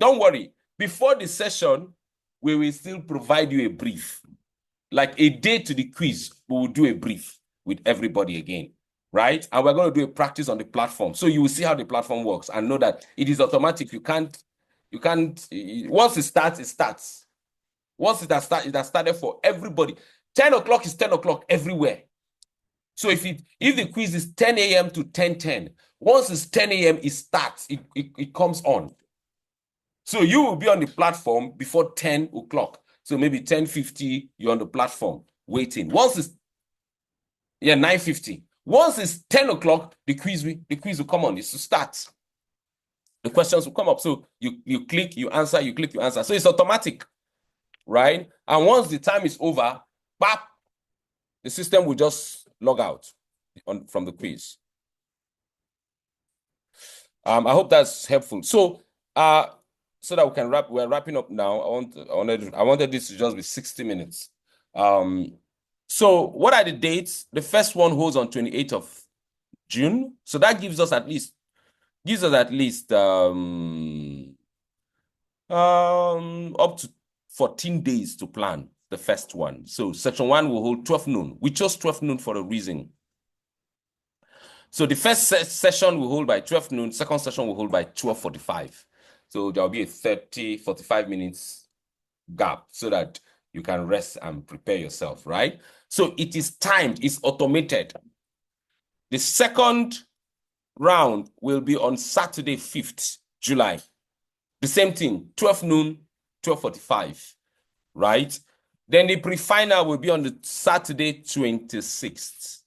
worry. Before the session, we will still provide you a brief. Like a day to the quiz, we will do a brief with everybody again, right? And we're going to do a practice on the platform. So you will see how the platform works and know that it is automatic. You can't, once it starts, it starts. Once it has started for everybody. 10 o'clock is 10 o'clock everywhere. So if the quiz is 10 a.m. to 10:10, once it's 10 a.m., it starts, it comes on. So you will be on the platform before 10 o'clock. So maybe 10:50, you're on the platform waiting. Once it's 9:50. Once it's 10 o'clock, the quiz will come on. It's to start. The questions will come up. So you click, you answer, you click, you answer. So it's automatic, right? And once the time is over, bap, the system will just log out from the quiz. I hope that's helpful. So so that we can we're wrapping up now. I wanted this to just be 60 minutes. So what are the dates? The first one holds on 28th of June. So that gives us at least up to 14 days to plan the first one. So section 1 will hold 12 noon. We chose 12 noon for a reason. So the first session will hold by 12 noon. Second session will hold by 12:45. So there'll be a 45 minutes gap so that you can rest and prepare yourself, right? So it is timed, it's automated. The second round will be on Saturday, 5th July. The same thing, 12 noon, 12:45, right? Then the pre-final will be on the Saturday, 26th.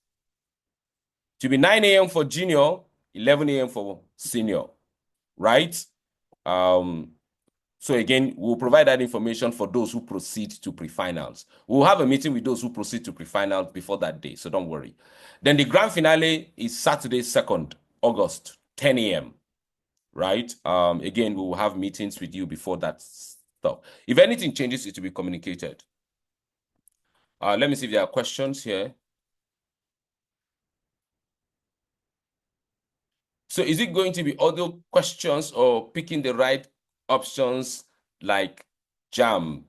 To be 9 a.m. for junior, 11 a.m. for senior, right? So again, we'll provide that information for those who proceed to pre-finals. We'll have a meeting with those who proceed to pre-finals before that day, so don't worry. Then the grand finale is Saturday, 2nd August, 10 a.m., right? Again, we will have meetings with you before that stuff. If anything changes, it will be communicated. Let me see if there are questions here. So is it going to be audio questions or picking the right options like JAM?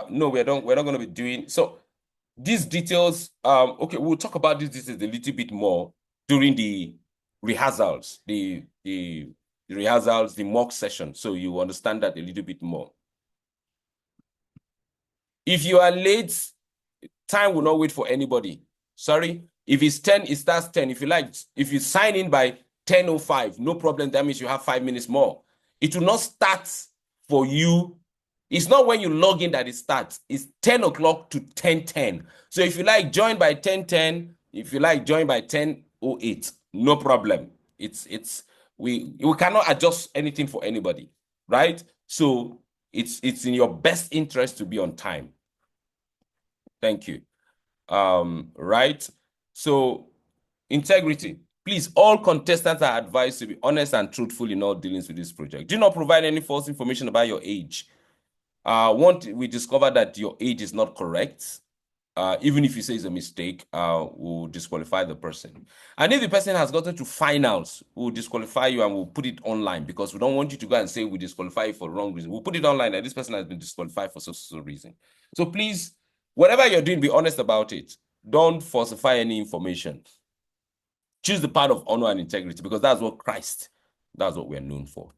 No, we're not going to be doing so. These details, okay, we'll talk about these details a little bit more during the rehearsals, the rehearsals, the mock session. So you understand that a little bit more. If you are late, time will not wait for anybody. Sorry. If it's 10, it starts 10. If you sign in by 10:05, no problem. That means you have 5 minutes more. It will not start for you. It's not when you log in that it starts. It's 10 o'clock to 10:10. So if you like, join by 10:10. If you like, join by 10:08. No problem. We cannot adjust anything for anybody, right? So it's in your best interest to be on time. Thank you. Right? So integrity. Please, all contestants are advised to be honest and truthful in all dealings with this project. Do not provide any false information about your age. Once we discover that your age is not correct, even if you say it's a mistake, we'll disqualify the person. And if the person has gotten to finals, we'll disqualify you and we'll put it online because we don't want you to go and say we disqualify you for the wrong reason. We'll put it online and this person has been disqualified for so reason. So please, whatever you're doing, be honest about it. Don't falsify any information. Choose the path of honor and integrity because that's what we're known for.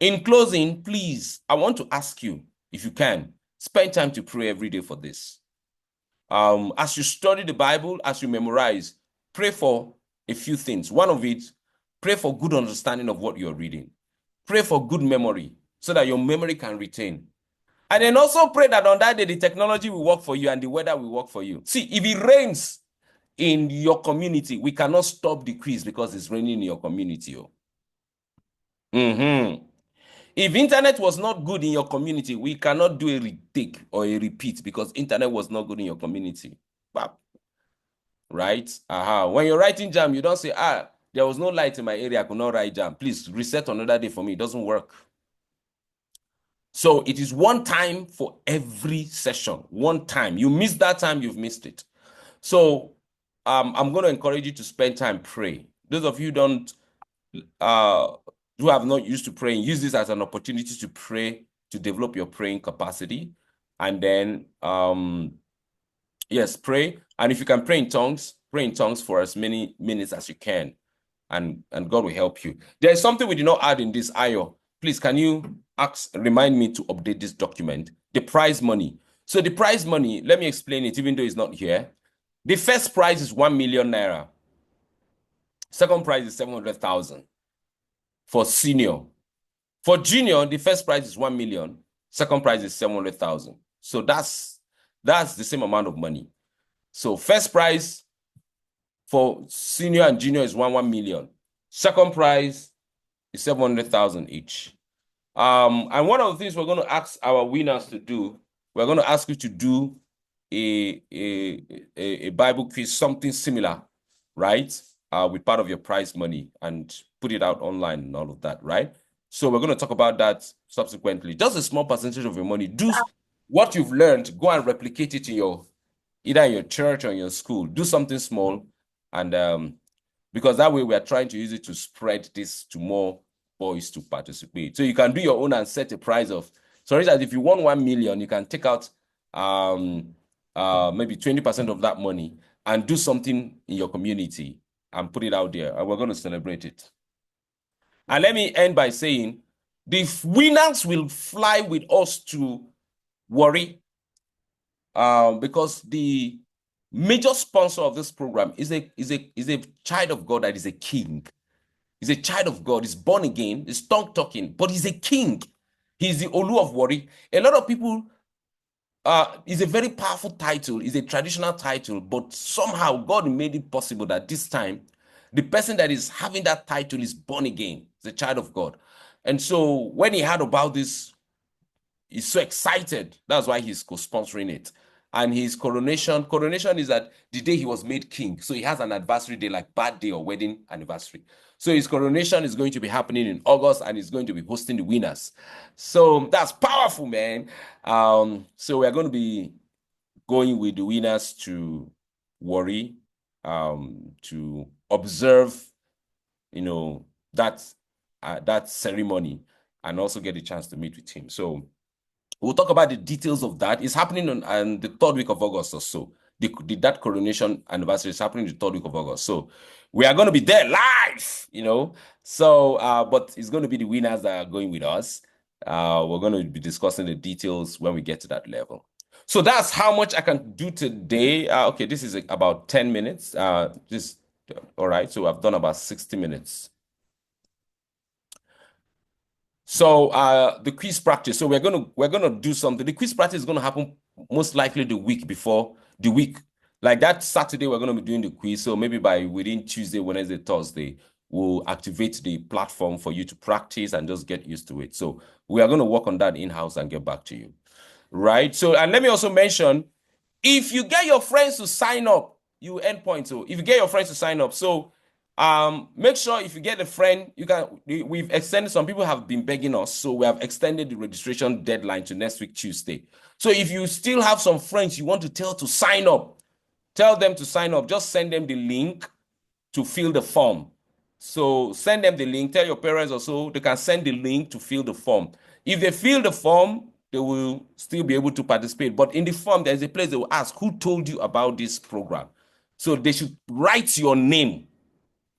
In closing, please, I want to ask you, if you can, spend time to pray every day for this. As you study the Bible, as you memorize, pray for a few things. One of it, pray for good understanding of what you're reading. Pray for good memory so that your memory can retain. And then also pray that on that day, the technology will work for you and the weather will work for you. See, if it rains in your community, we cannot stop the quiz because it's raining in your community. If internet was not good in your community, we cannot do a retake or a repeat because internet was not good in your community. Right? When you're writing JAM, you don't say, there was no light in my area, I could not write JAM. Please reset another day for me. It doesn't work. So it is one time for every session. One time. You miss that time, you've missed it. So I'm going to encourage you to spend time praying. Those of you who have not used to praying, use this as an opportunity to pray, to develop your praying capacity. And then, yes, pray. And if you can pray in tongues for as many minutes as you can. And God will help you. There's something we did not add in this IO. Please, can you remind me to update this document? The prize money. So the prize money, let me explain it, even though it's not here. The first prize is 1 million naira. Second prize is 700,000 for senior. For junior, the first prize is 1 million. Second prize is 700,000. So that's the same amount of money. So first prize, For senior and junior is 1 million. Second prize is 700,000 each. And one of the things we're going to ask our winners to do, we're going to ask you to do a Bible quiz, something similar, right? With part of your prize money and put it out online and all of that, right? So we're going to talk about that subsequently. Just a small percentage of your money. Do what you've learned, go and replicate it in your either in your church or in your school. Do something small, and because that way we are trying to use it to spread this to more boys to participate. So you can do your own and set a price of. So that if you won 1 million, you can take out maybe 20% of that money and do something in your community and put it out there, and we're going to celebrate it. And let me end by saying the winners will fly with us to Warri, because the major sponsor of this program is a child of God that is a king. He's a child of God. He's born again. He's tongue talking, but he's a king. He's the Olu of Warri. A lot of people. It's a very powerful title. It's a traditional title, but somehow God made it possible that this time, the person that is having that title is born again. He's a child of God. And so when he heard about this, he's so excited. That's why he's co-sponsoring it. And his coronation is that the day he was made king. So he has an anniversary day, like birthday or wedding anniversary. So his coronation is going to be happening in August, and he's going to be hosting the winners. So that's powerful, man. So we're going to be going with the winners to Warri, to observe, that ceremony, and also get a chance to meet with him. So we'll talk about the details of that. It's happening on the third week of August or so. That coronation anniversary is happening the third week of August. So we are going to be there live, So, but it's going to be the winners that are going with us. We're going to be discussing the details when we get to that level. So that's how much I can do today. Okay, this is about 10 minutes. All right. So I've done about 60 minutes. So the quiz practice. So we're gonna do something. The quiz practice is gonna happen most likely the week before the week. Like that Saturday, we're gonna be doing the quiz. So maybe by within Tuesday, Wednesday, Thursday, we'll activate the platform for you to practice and just get used to it. So we are gonna work on that in-house and get back to you. Right. So, and let me also mention, if you get your friends to sign up, you earn points. So if you get your friends to sign up, so make sure if you get a friend, we've extended, some people have been begging us, so we have extended the registration deadline to next week, Tuesday. So if you still have some friends you want to tell to sign up, tell them to sign up. Just send them the link to fill the form. So send them the link, tell your parents also, they can send the link to fill the form. If they fill the form, they will still be able to participate. But in the form, there's a place they will ask, who told you about this program? So they should write your name,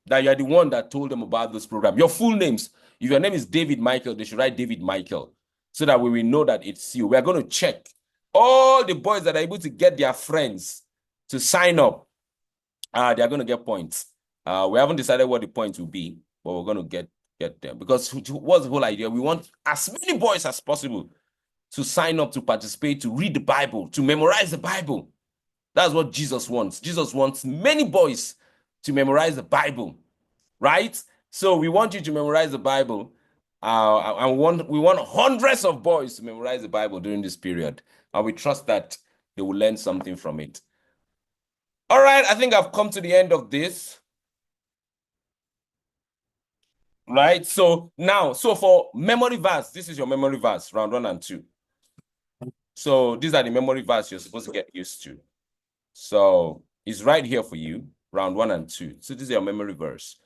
that you are the one that told them about this program. Your full names. If your name is David Michael, they should write David Michael, so that we will know that it's you. We are going to check all the boys that are able to get their friends to sign up. They are going to get points. We haven't decided what the points will be, but we're going to get them, because what's the whole idea? We want as many boys as possible to sign up, to participate, to read the Bible, to memorize the Bible. That's what Jesus wants. Jesus wants many boys to memorize the Bible, right? So we want you to memorize the Bible. And we want hundreds of boys to memorize the Bible during this period. And we trust that they will learn something from it. All right, I think I've come to the end of this. Right? So now, for memory verse, this is your memory verse, round 1 and 2. So these are the memory verse you're supposed to get used to. So it's right here for you, round 1 and 2. So this is your memory verse,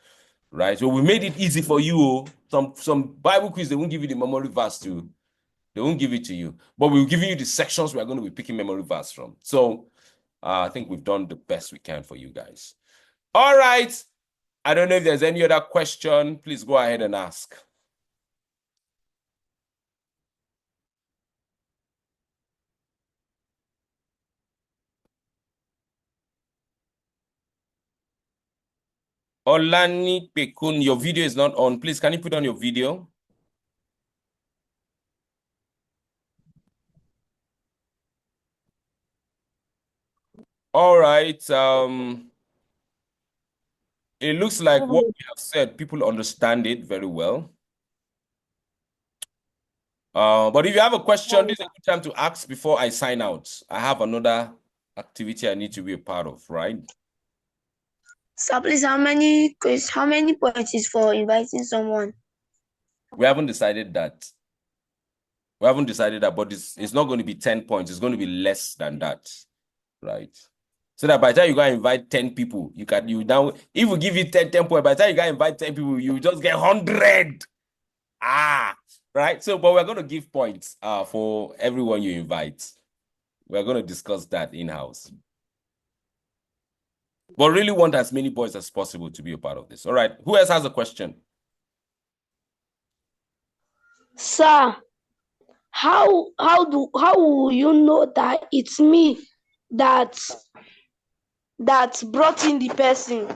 right? So we made it easy for you. Some Bible quiz, they won't give you the memory verse to. They won't give it to you, but we'll give you the sections we are going to be picking memory verse from. So I think we've done the best we can for you guys. All right. I don't know if there's any other question. Please go ahead and ask. Olani Pekun, your video is not on. Please, can you put on your video? All right. It looks like what we have said, people understand it very well. But if you have a question, this is a good time to ask before I sign out. I have another activity I need to be a part of, right? So please, how many points is for inviting someone? We haven't decided that. We haven't decided that, but it's not going to be 10 points. It's going to be less than that, right? So that by the time you go and invite 10 people, if we give you 10 points, by the time you go and invite 10 people, you just get 100. Right? So, but we're going to give points for everyone you invite. We're going to discuss that in-house. But really want as many boys as possible to be a part of this. All right. Who else has a question? Sir, how will you know that it's me that brought in the person?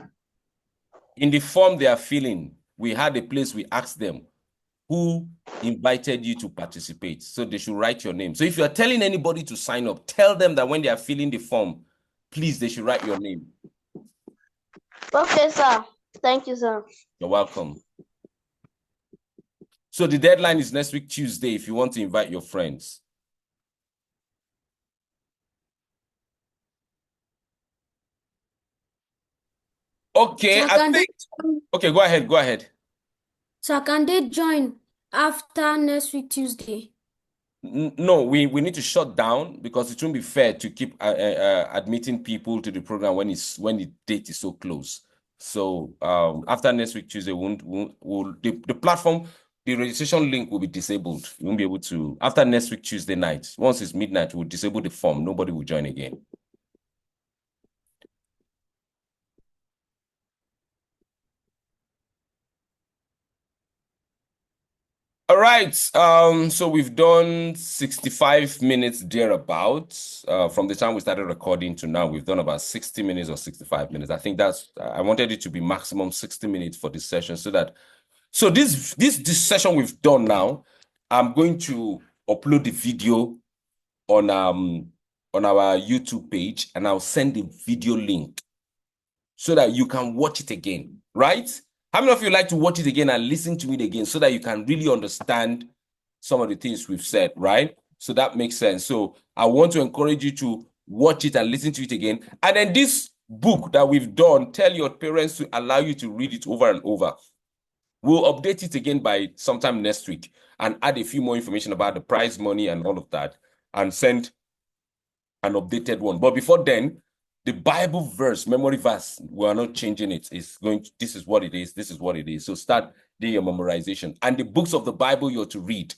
In the form they are filling, we had a place we asked them who invited you to participate. So they should write your name. So if you are telling anybody to sign up, tell them that when they are filling the form, please, they should write your name. Okay, sir. Thank you, sir. You're welcome. So the deadline is next week, Tuesday, if you want to invite your friends. Okay, okay, go ahead. So can they join after next week, Tuesday? No, we need to shut down because it won't be fair to keep admitting people to the program when the date is so close. So after next week Tuesday, the platform, the registration link will be disabled. You won't be able to, after next week Tuesday night, once it's midnight, we'll disable the form. Nobody will join again. All right, so we've done 65 minutes thereabouts. From the time we started recording to now, we've done about 60 minutes or 65 minutes. I think I wanted it to be maximum 60 minutes for this session so this session we've done now, I'm going to upload the video on our YouTube page, and I'll send the video link so that you can watch it again, right? How many of you like to watch it again and listen to it again so that you can really understand some of the things we've said, right? So that makes sense. So I want to encourage you to watch it and listen to it again. And then this book that we've done, tell your parents to allow you to read it over and over. We'll update it again by sometime next week and add a few more information about the prize money and all of that and send an updated one. But before then, the Bible verse, memory verse, we are not changing it. This is what it is. This is what it is. So start doing your memorization. And the books of the Bible you're to read,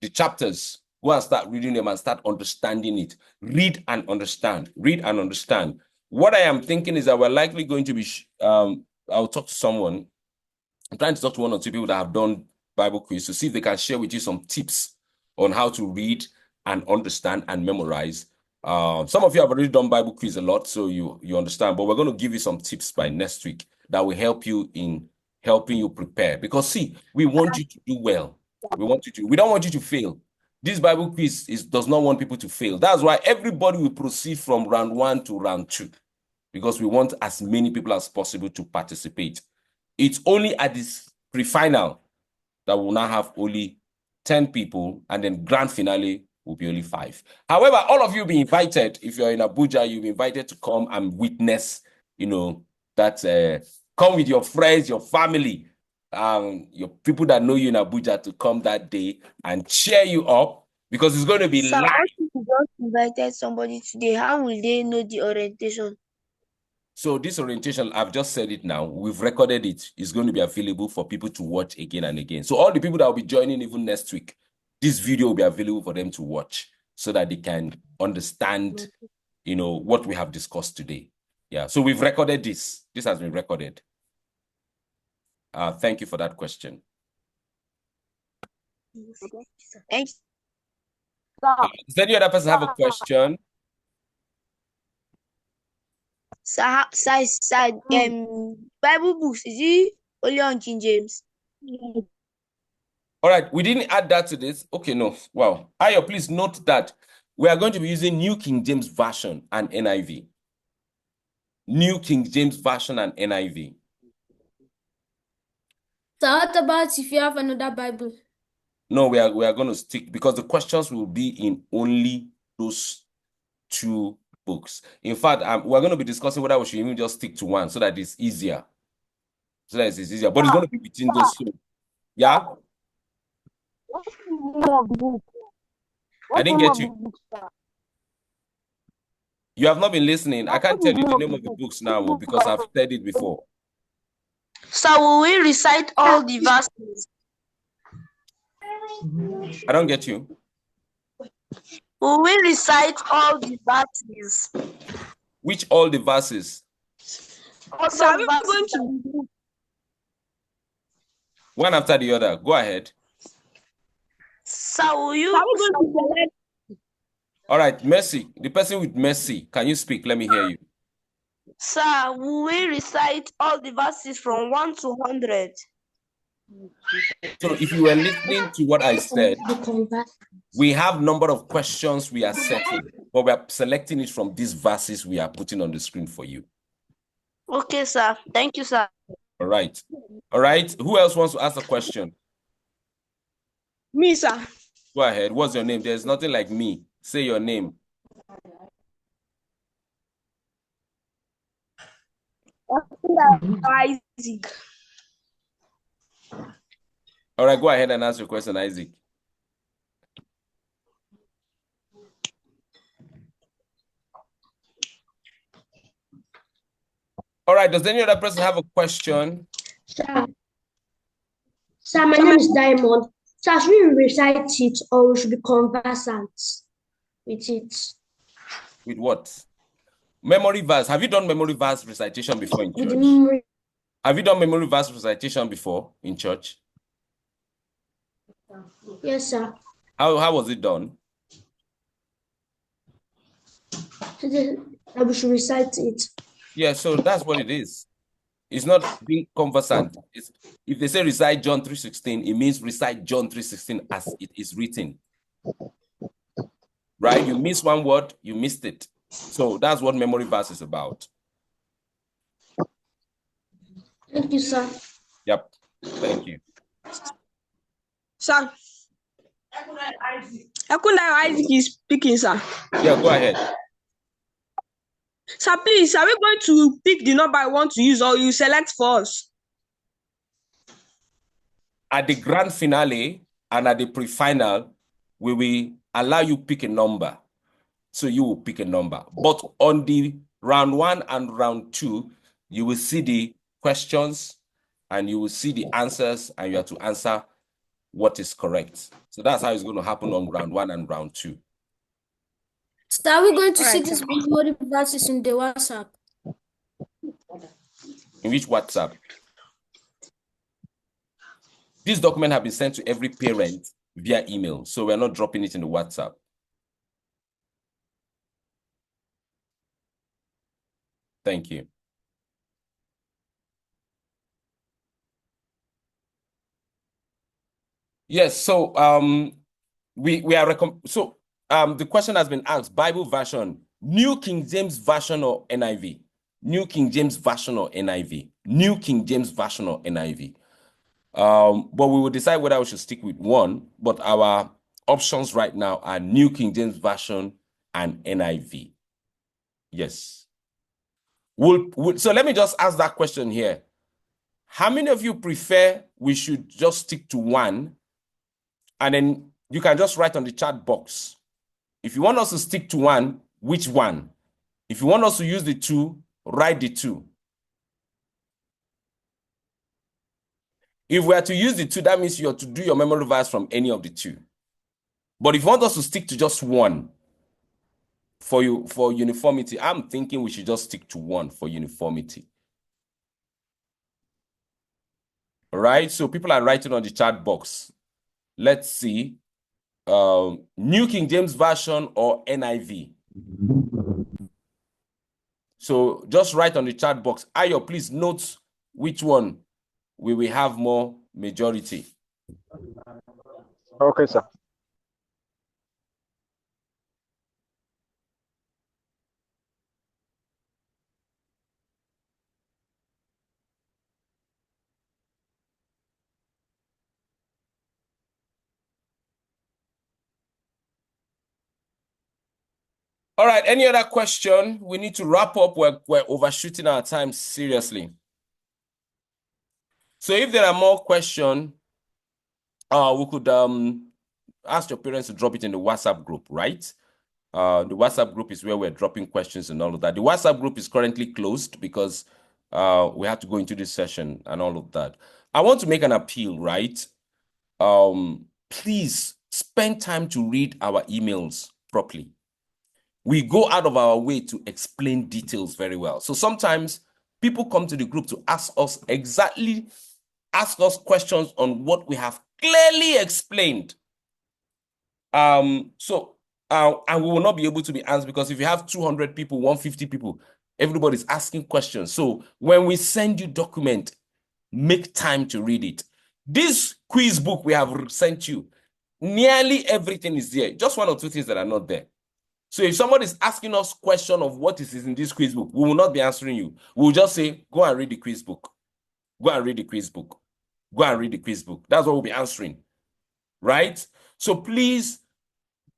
the chapters, go and start reading them and start understanding it. Read and understand. Read and understand. What I am thinking is that we're likely going to be, I'll talk to someone. I'm trying to talk to one or two people that have done Bible quiz to see if they can share with you some tips on how to read and understand and memorize. Some of you have already done Bible quiz a lot, so you understand, but we're going to give you some tips by next week that will help you in helping you prepare. Because see, we want you to do well. We don't want you to fail. This Bible quiz does not want people to fail. That's why everybody will proceed from round 1 to round 2, because we want as many people as possible to participate. It's only at this pre-final that we'll now have only 10 people, and then grand finale will be only 5. However, all of you will be invited. If you're in Abuja, you'll be invited to come and witness, that come with your friends, your family, your people that know you in Abuja to come that day and cheer you up, because it's going to be live. If you just invited somebody today, how will they know the orientation? So this orientation, I've just said it now. We've recorded it. It's going to be available for people to watch again and again. So all the people that will be joining even next week, this video will be available for them to watch so that they can understand, what we have discussed today. Yeah. So we've recorded this. This has been recorded. Thank you for that question. Thanks. Does any other person have a question? Bible books, is it only on King James? All right, we didn't add that to this. Okay, no. Wow. Ayo, please note that we are going to be using New King James Version and NIV. New King James Version and NIV. So what about if you have another Bible? No, we are going to stick because the questions will be in only those two books. In fact, we're going to be discussing whether we should even just stick to one so that it's easier. So that it's easier. But it's going to be between those two. Yeah? What's the name of the book? I What's the didn't name get of the you. book, sir? You have not been listening. I can't What's the tell you name the of name the of the book? books now because I've said it before. Sir, will we recite all the verses? I don't get you. Will we recite all the verses? Which all the verses? All Sir, are those we verses going that- to One after the other. Go ahead. Sir, will Sir, you? are we going to select? All right, Mercy. The person with Mercy. Can you speak? Let me hear you. Sir, will we recite all the verses from 1 to 100? So if you were listening to what I said, we have number of questions we are setting, but we are selecting it from these verses we are putting on the screen for you. Okay, sir. Thank you, sir. All right. All right. Who else wants to ask a question? Me, sir. Go ahead. What's your name? There's nothing like me. Say your name. Isaac. All right. Go ahead and ask your question, Isaac. All right. Does any other person have a question? Sir, my name is Diamond. Sir, should we recite it or we should be conversant with it? With what? Memory verse. Have you done memory verse recitation before in With the church? memory. Have you done memory verse recitation before in church? Yes, sir. How was it done? We should recite it. Yeah, so that's what it is. It's not being conversant. It's, if they say recite John 3:16, it means recite John 3:16 as it is written. Right? You miss one word, you missed it. So that's what memory verse is about. Thank you, sir. Yep. Thank you. Sir. Ekunda Isaac is speaking, sir. Yeah, go ahead. Sir, please, are we going to pick the number I want to use or you select for us? At the grand finale and at the pre-final, we will allow you pick a number. So you will pick a number. But on the round 1 and round 2, you will see the questions and you will see the answers and you have to answer what is correct. So that's how it's going to happen on round 1 and round 2. So are we going to see Alright, these memory verses in the WhatsApp? In which WhatsApp? This document has been sent to every parent via email, so we're not dropping it in the WhatsApp. Thank you. Yes, so the question has been asked, Bible version, New King James Version or NIV? New King James Version or NIV? New King James Version or NIV? But we will decide whether we should stick with one, but our options right now are New King James Version and NIV. Yes. So let me just ask that question here. How many of you prefer we should just stick to one? And then you can just write on the chat box. If you want us to stick to one, which one? If you want us to use the two, write the two. If we are to use the two, that means you have to do your memory verse from any of the two. But if you want us to stick to just one for uniformity, I'm thinking we should just stick to one for uniformity. All right, so people are writing on the chat box. Let's see. New King James Version or NIV? So just write on the chat box. Ayo, please note which one we will have more majority. Okay, sir. All right, any other question? We need to wrap up. We're overshooting our time seriously. So if there are more questions, we could ask your parents to drop it in the WhatsApp group, right? The WhatsApp group is where we're dropping questions and all of that. The WhatsApp group is currently closed because we have to go into this session and all of that. I want to make an appeal, right? Please spend time to read our emails properly. We go out of our way to explain details very well. So sometimes people come to the group to ask us questions on what we have clearly explained. And we will not be able to be answered because if you have 200 people, 150 people, everybody's asking questions. So when we send you document, make time to read it. This quiz book we have sent you, nearly everything is there. Just one or two things that are not there. So if somebody is asking us question of what is in this quiz book, we will not be answering you. We will just say, go and read the quiz book. Go and read the quiz book. Go and read the quiz book. That's what we'll be answering, right? So please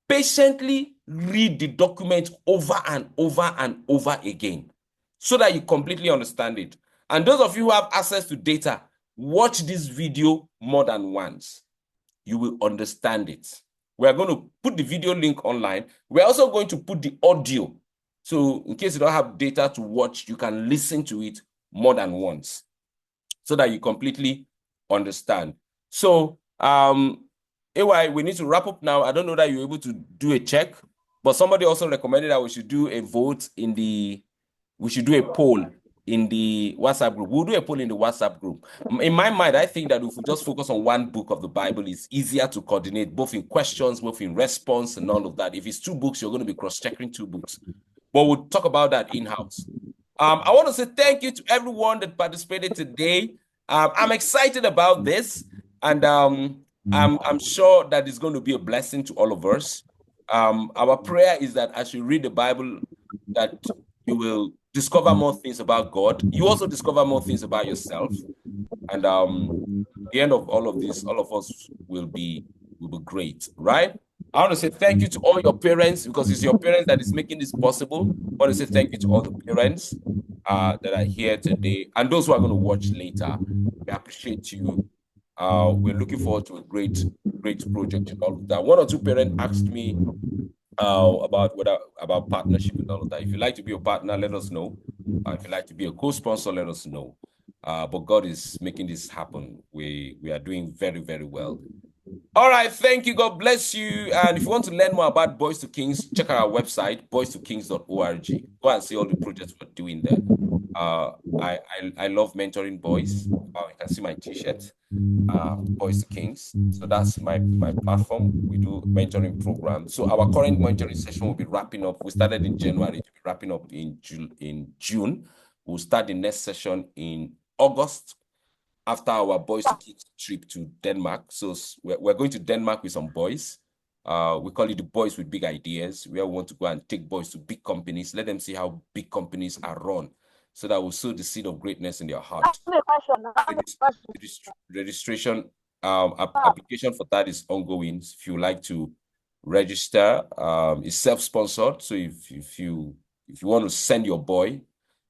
patiently read the document over and over and over again so that you completely understand it. And those of you who have access to data, watch this video more than once. You will understand it. We are going to put the video link online. We're also going to put the audio. So in case you don't have data to watch, you can listen to it more than once so that you completely understand. So, AY, we need to wrap up now. I don't know that you're able to do a check, but somebody also recommended that we should do a vote we should do a poll in the WhatsApp group. We'll do a poll in the WhatsApp group. In my mind, I think that if we just focus on one book of the Bible, it's easier to coordinate both in questions, both in response and all of that. If it's 2 books, you're going to be cross-checking 2 books. But we'll talk about that in-house. I want to say thank you to everyone that participated today. I'm excited about this, and I'm sure that it's going to be a blessing to all of us. Our prayer is that as you read the Bible, that you will discover more things about God. You also discover more things about yourself. And at the end of all of this, all of us will be great, right? I want to say thank you to all your parents because it's your parents that is making this possible. I want to say thank you to all the parents that are here today and those who are going to watch later. We appreciate you. We're looking forward to a great project and all of that. 1 or 2 parents asked me about partnership and all of that. If you'd like to be a partner, let us know. If you'd like to be a co-sponsor, let us know. But God is making this happen. We are doing very, very well. All right, thank you. God bless you. And if you want to learn more about Boys to Kings, check out our website, boys2kings.org. Go and see all the projects we're doing there. I love mentoring boys. You can see my t-shirt, Boys to Kings. So that's my platform. We do mentoring programs. So our current mentoring session will be wrapping up. We started in January, to be wrapping up in June. We'll start the next session in August after our Boys to Kings trip to Denmark. So we're going to Denmark with some boys. We call it the Boys with Big Ideas, where we want to go and take boys to big companies, let them see how big companies are run, so that will sow the seed of greatness in their heart. Registration application for that is ongoing. If you like to register, it's self-sponsored. So if you want to send your boy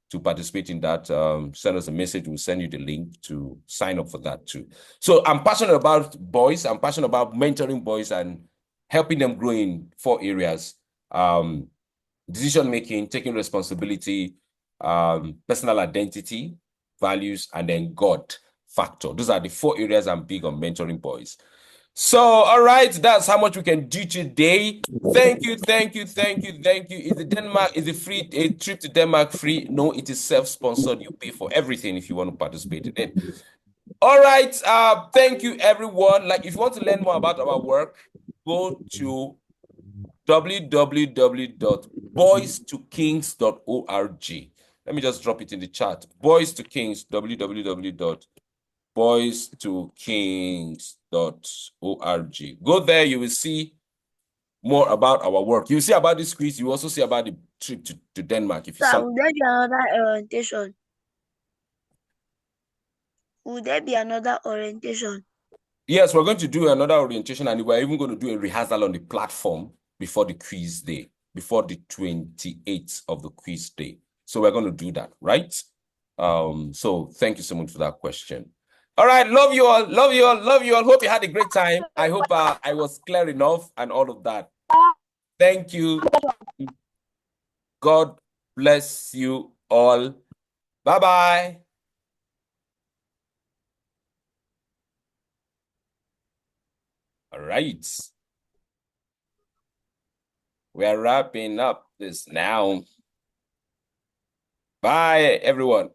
to participate in that, send us a message. We'll send you the link to sign up for that too. So I'm passionate about boys. I'm passionate about mentoring boys and helping them grow in 4 areas: decision-making, taking responsibility, personal identity, values, and then God factor. Those are the 4 areas I'm big on mentoring boys. So, all right, that's how much we can do today. Thank you. Is a trip to Denmark free? No, it is self-sponsored. You pay for everything if you want to participate in it. All right, thank you, everyone. Like, if you want to learn more about our work, go to www.boys2kings.org. Let me just drop it in the chat. Boys to Kings, www.boys2kings.org. Go there, you will see more about our work. You see about this quiz, you also see about the trip to Denmark. If you Sir, will there be another orientation? Will there be another orientation? Yes, we're going to do another orientation, and we're even going to do a rehearsal on the platform before the quiz day. before the 28th of the quiz day. So we're going to do that, right? So thank you so much for that question. All right, love you all, love you all, love you all. Hope you had a great time. I hope I was clear enough and all of that. Thank you. God bless you all. Bye-bye. All right. We are wrapping up this now. Bye, everyone.